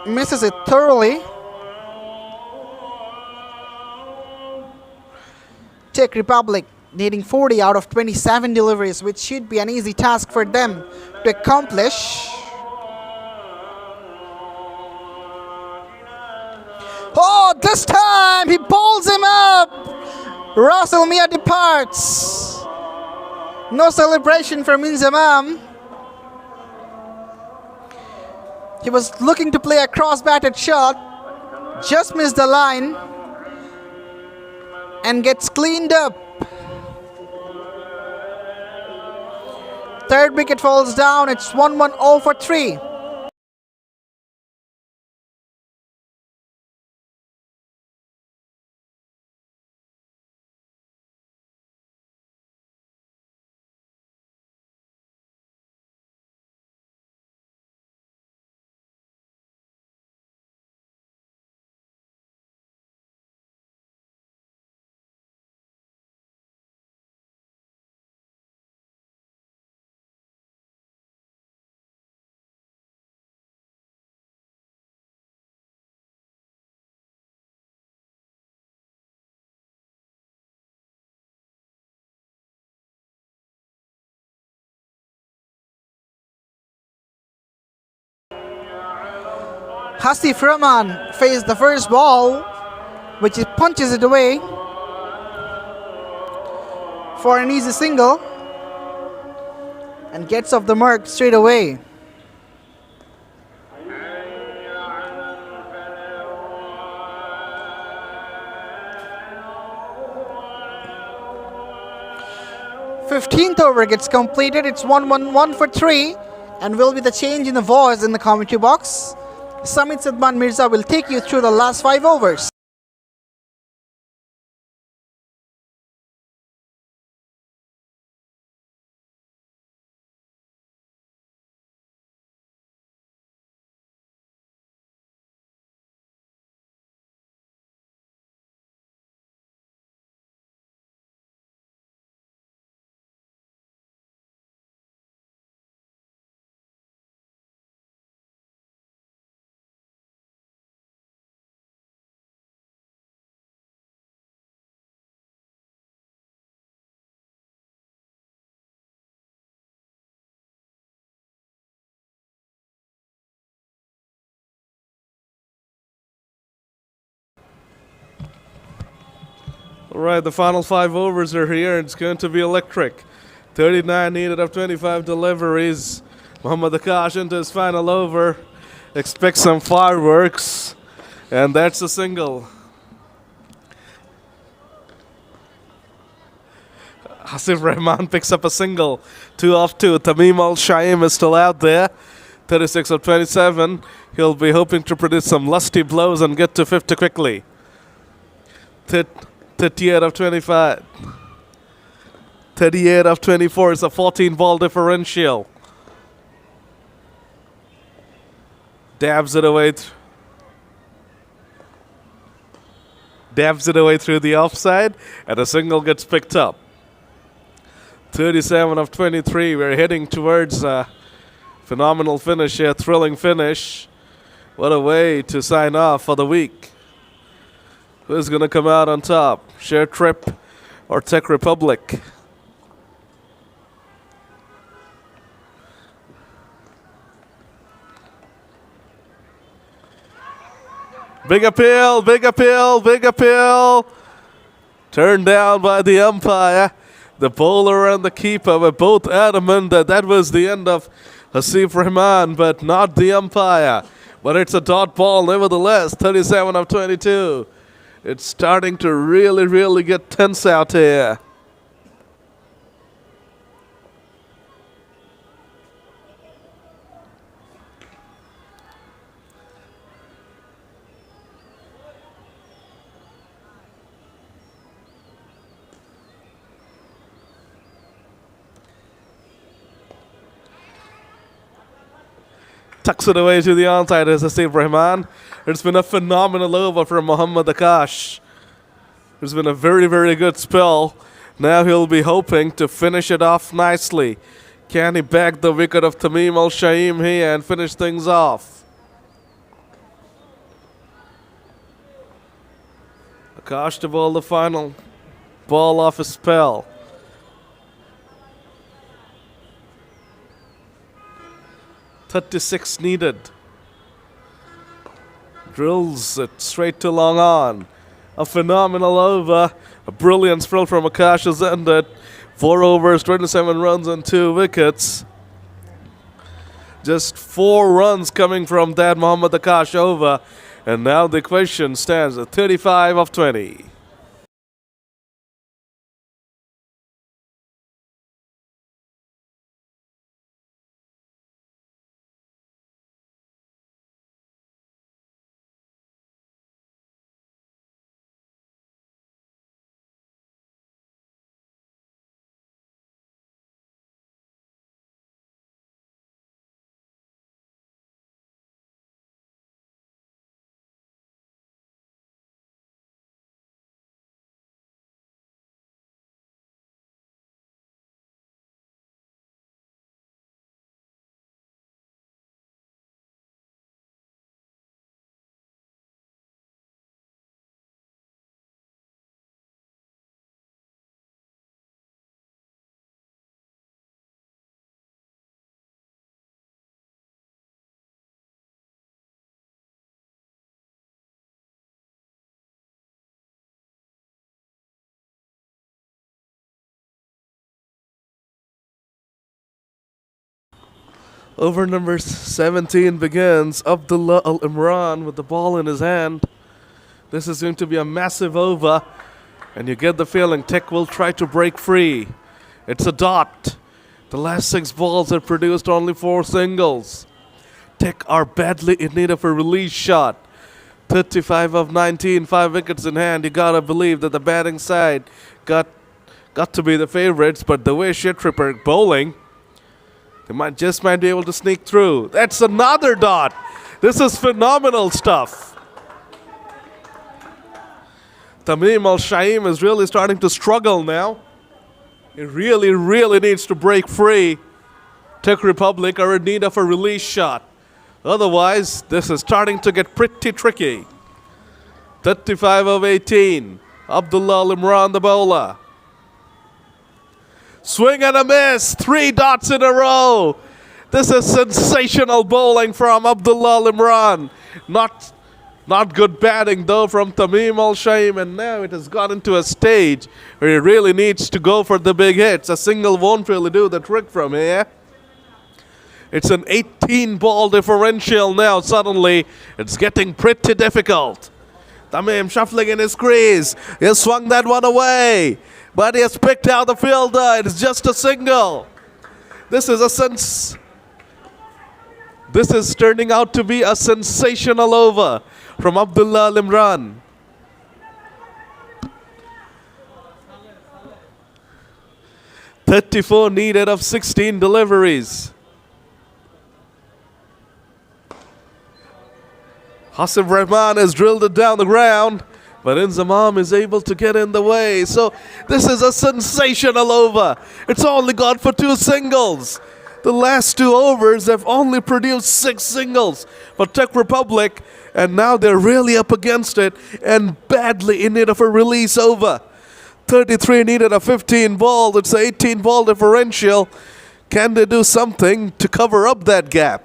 Misses it thoroughly. Czech Republic needing 40 out of 27 deliveries, which should be an easy task for them to accomplish. Oh, but this time he pulls him up. Russell Mia departs. No celebration for Minzamam. He was looking to play a cross-batted shot, just missed the line, and gets cleaned up. Third wicket falls down. It's 1-1-0 for 3. Hasif Rahman faced the first ball, which he punches it away for an easy single and gets off the mark straight away. Fifteenth over gets completed. It's 1-1-1 for 3, and will be the change in the voice in the commentary box. Samit Sadman Mirza will take you through the last 5 overs. All right, the final 5 overs are here. It's going to be electric. 39 needed of 25 deliveries. Mohammad Akash into his final over. Expect some fireworks. And that's a single. Hasif Rahman picks up a single. 2 off 2. Tamim Al-Shaim is still out there. 36 of 27. He'll be hoping to produce some lusty blows and get to 50 quickly. 38 of 25. 38 of 24 is a 14-ball differential. Dabs it away. Dabs it away through the offside, and a single gets picked up. 37 of 23. We're heading towards a phenomenal finish here, thrilling finish. What a way to sign off for the week. Who's going to come out on top? ShareTrip or Tech Republic? Big appeal, big appeal, big appeal. Turned down by the umpire. The bowler and the keeper were both adamant that that was the end of Hasif Rahman, but not the umpire. But it's a dot ball nevertheless, 37 of 22. It's starting to really get tense out here. Tucks it away to the onside as Hasif Rahman. It's been a phenomenal over from Mohammad Akash. It's been a very good spell. Now he'll be hoping to finish it off nicely. Can he bag the wicket of Tamim Al-Shaim here and finish things off? Akash to bowl the final ball off his spell. 36 needed. Drills it straight to long on. A phenomenal over. A brilliant spell from Akash has ended. 4 overs, 27 runs and 2 wickets. Just 4 runs coming from that Mohammad Akash over. And now the question stands at 35 of 20. Over number 17 begins. Abdullah Al Imran with the ball in his hand. This is going to be a massive over, and you get the feeling Tech will try to break free. It's a dot. The last 6 balls have produced only 4 singles. Tech are badly in need of a release shot. 35 of 19, 5 wickets in hand. You gotta believe that the batting side got to be the favorites, but the way ShareTrip are bowling, they might be able to sneak through. That's another dot. This is phenomenal stuff. Tamim Al-Shaim is really starting to struggle now. He really, really needs to break free. Tech Republic are in need of a release shot. Otherwise, this is starting to get pretty tricky. 35 of 18. Abdullah Al Imran, the bowler. Swing and a miss. 3 dots in a row. This is sensational bowling from Abdullah Al Imran. Not good batting though from Tamim Al-Shaim, and now it has gotten to a stage where he really needs to go for the big hits. A single won't really do the trick from here. It's an 18-ball differential now. Suddenly, it's getting pretty difficult. Tamim shuffling in his crease. He has swung that one away, but he has picked out the fielder. It's just a single. This is turning out to be a sensational over from Abdullah Al Imran. "34 needed of 16 deliveries. Hasib Rahman has drilled it down the ground, but Inzamam is able to get in the way. So this is a sensational over. It's only gone for 2 singles. The last 2 overs have only produced 6 singles for Tech Republic, and now they're really up against it and badly in need of a release over. 33 needed a 15 ball. It's an 18-ball differential. Can they do something to cover up that gap?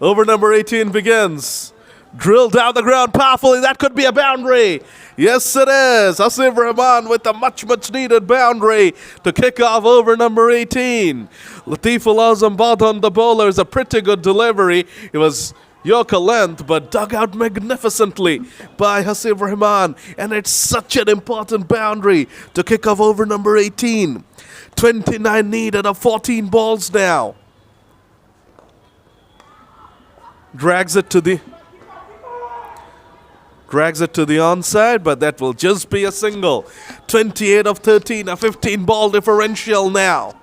Over number 18 begins. Drilled down the ground powerfully. That could be a boundary. Yes, it is. Hasib Rahman with a much needed boundary to kick off over number 18. Latif Al Azam Badhan, the bowler, is a pretty good delivery. He was Yorker length, but dug out magnificently by Hasib Rahman. And it's such an important boundary to kick off over number 18. 29 needed of 14 balls now. Drags it to the onside, but that will just be a single. 28 of 13, a 15 ball differential now.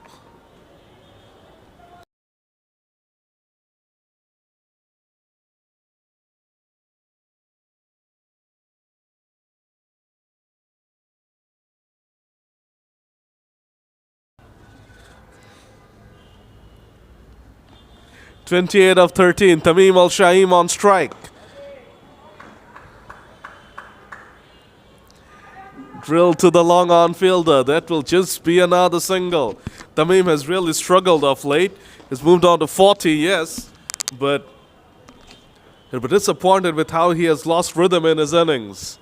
"28 of 13, Tamim Al-Shaim on strike. Drill to the long on fielder. That will just be another single. Tamim has really struggled of late. He's moved on to 40, yes, but he'll be disappointed with how he has lost rhythm in his innings.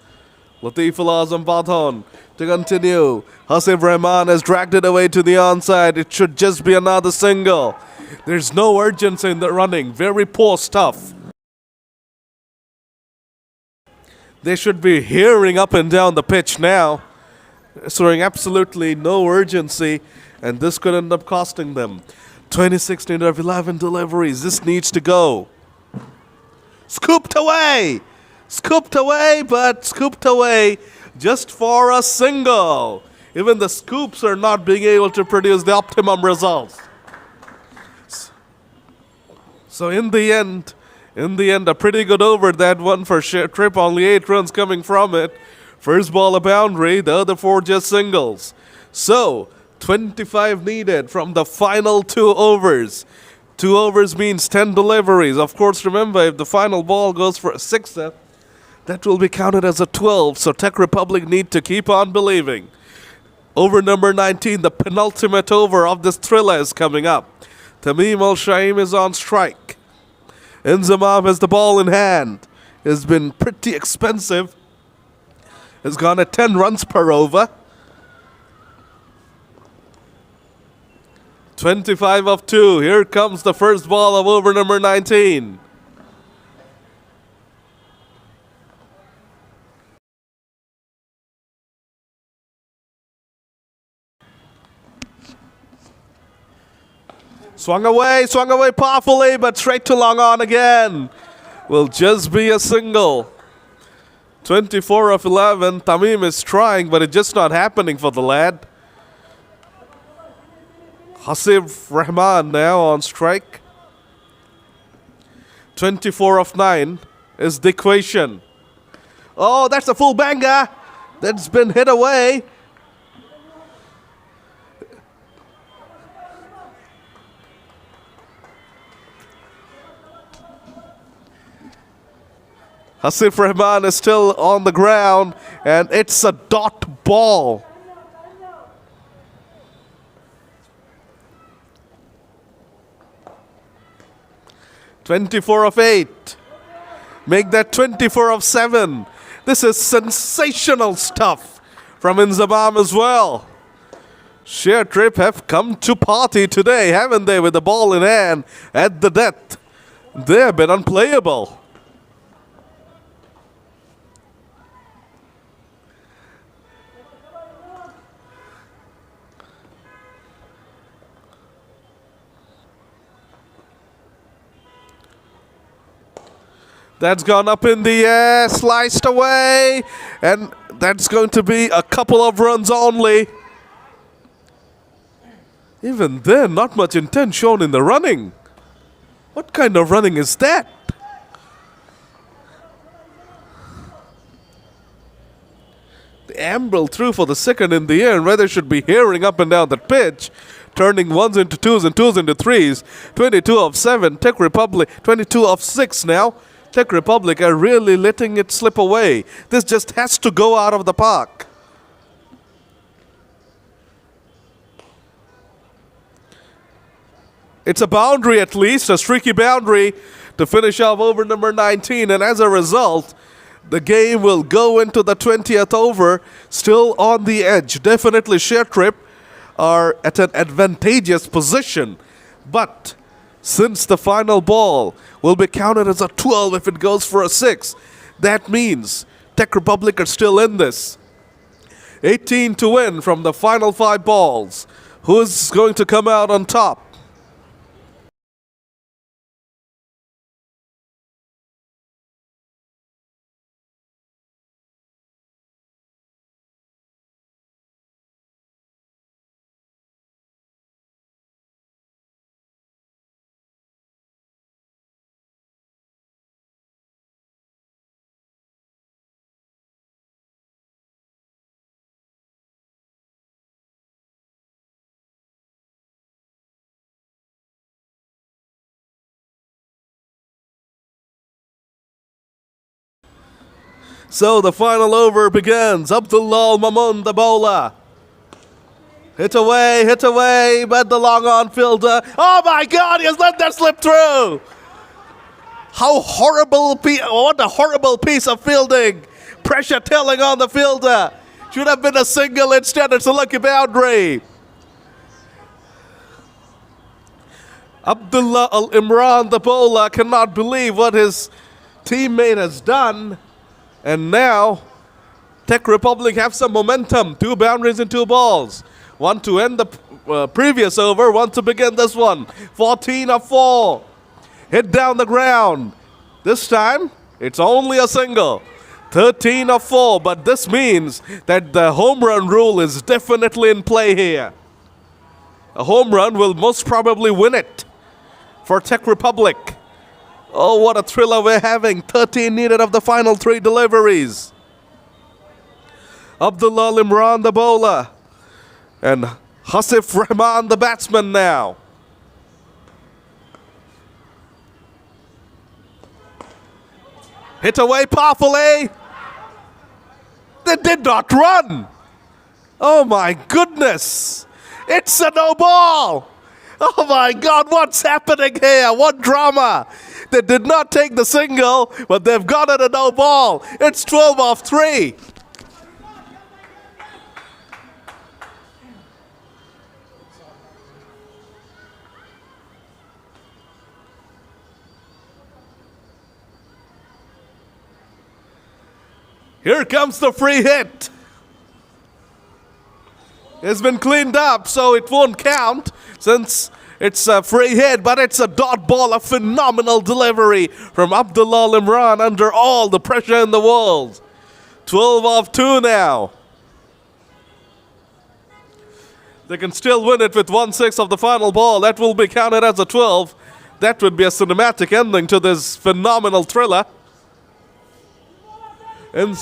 Latif Al-Azam Badhan to continue. Hasib Rahman has dragged it away to the onside. It should just be another single. There's no urgency in the running. Very poor stuff. They should be hearing up and down the pitch now, showing absolutely no urgency, and this could end up costing them. 26 out of 11 deliveries. This needs to go. Scooped away! Scooped away, but scooped away just for a single. Even the scoops are not being able to produce the optimum results. So in the end, a pretty good over that one for ShareTrip. Only 8 runs coming from it. First ball a boundary, the other 4 just singles. So 25 needed from the final 2 overs. 2 overs means 10 deliveries. Of course, remember, if the final ball goes for a sixer, that will be counted as a 12. So Tech Republic need to keep on believing. Over number 19, the penultimate over of this thriller is coming up. Tamim Al-Shaim is on strike. Inzamam has the ball in hand. It's been pretty expensive. Has gone at 10 runs per over. 25 of 2. Here comes the first ball of over number 19. Swung away powerfully, but straight to long on again. Will just be a single. 24 of 11. Tamim is trying, but it's just not happening for the lad. Hasib Rahman now on strike. 24 of 9 is the equation. Oh, that's a full banger. That's been hit away. Hasib Rahman is still on the ground, and it's a dot ball. "24 of 8. Make that 24 of 7. This is sensational stuff from Inzamam as well. ShareTrip have come to party today, haven't they, with the ball in hand at the death. They have been unplayable. That's gone up in the air, sliced away, and that's going to be a couple of runs only. Even then, not much intent shown in the running. What kind of running is that? The amble through for the second in the air, and Weather should be hearing up and down that pitch, turning 1s into 2s and 2s into 3s. 22 of 7, Tech Republic, 22 of 6 now. Tech Republic are really letting it slip away. This just has to go out of the park. It's a boundary at least, a streaky boundary to finish off over number 19. And as a result, the game will go into the 20th over, still on the edge. Definitely ShareTrip are at an advantageous position. But Since the final ball will be counted as a 12 if it goes for a 6. That means Tech Republic are still in this. 18 to win from the final 5 balls. Who's going to come out on top? So the final over begins. Abdullah Mamun the bowler. Hit away, but the long on fielder. Oh my God, he has let that slip through. How horrible, what a horrible piece of fielding. Pressure telling on the fielder. Should have been a single instead. It's a lucky boundary. Abdullah Al Imran, the bowler, cannot believe what his teammate has done. And now, Tech Republic have some momentum. 2 boundaries and 2 balls. One to end the previous over, one to begin this one. 14 of 4. Hit down the ground. This time, it's only a single. 13 of 4, but this means that the home run rule is definitely in play here. A home run will most probably win it for Tech Republic. Oh, what a thriller we're having. 13 needed of the final 3 deliveries. Abdullah Imran, the bowler. And Hasif Rahman, the batsman now. Hit away powerfully. They did not run. Oh my goodness. It's a no ball. Oh my God, what's happening here? What drama. They did not take the single, but they've got it a no ball. It's 12 off 3. Here comes the free hit. It's been cleaned up, so it won't count since it's a free hit, but it's a dot ball, a phenomenal delivery from Abdullah Imran under all the pressure in the world. 12 off 2 now. They can still win it with 1/6 of the final ball. That will be counted as a 12. That would be a cinematic ending to this phenomenal thriller. And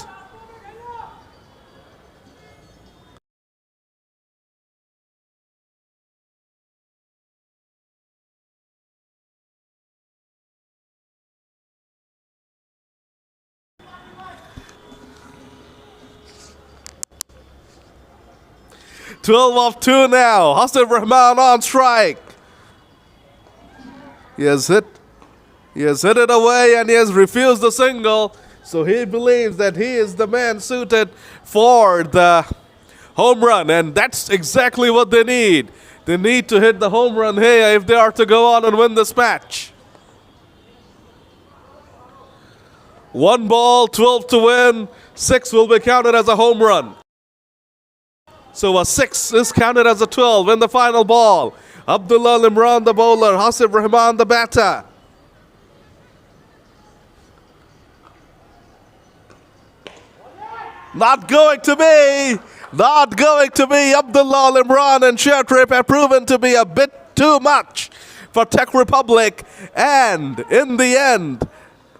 "12 off 2 now. Hasif Rahman on strike. He has hit it away and he has refused the single. So he believes that he is the man suited for the home run. And that's exactly what they need. They need to hit the home run here if they are to go on and win this match. 1 ball, 12 to win. 6 will be counted as a home run. So a 6 is counted as a 12 in the final ball. Abdullah Imran, the bowler. Hasif Rahman, the batter. Not going to be. Abdullah Imran and ShareTrip have proven to be a bit too much for Tech Republic. And in the end,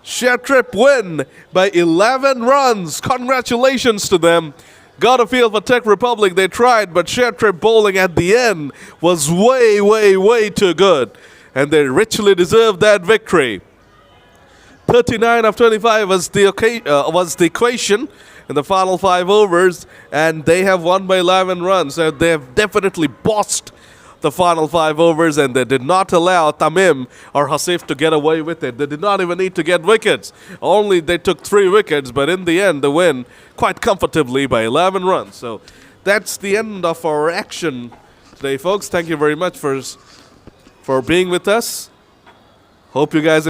ShareTrip win by 11 runs. Congratulations to them. Gotta feel for Tech Republic, they tried, but ShareTrip bowling at the end was way too good. And they richly deserved that victory. 39 of 25 was the equation in the final 5 overs, and they have won by 11 runs. So they have definitely bossed the final 5 overs, and they did not allow Tamim or Hasif to get away with it. They did not even need to get wickets. Only they took 3 wickets, but in the end, they win quite comfortably by 11 runs. So that's the end of our action today, folks. Thank you very much for being with us. Hope you guys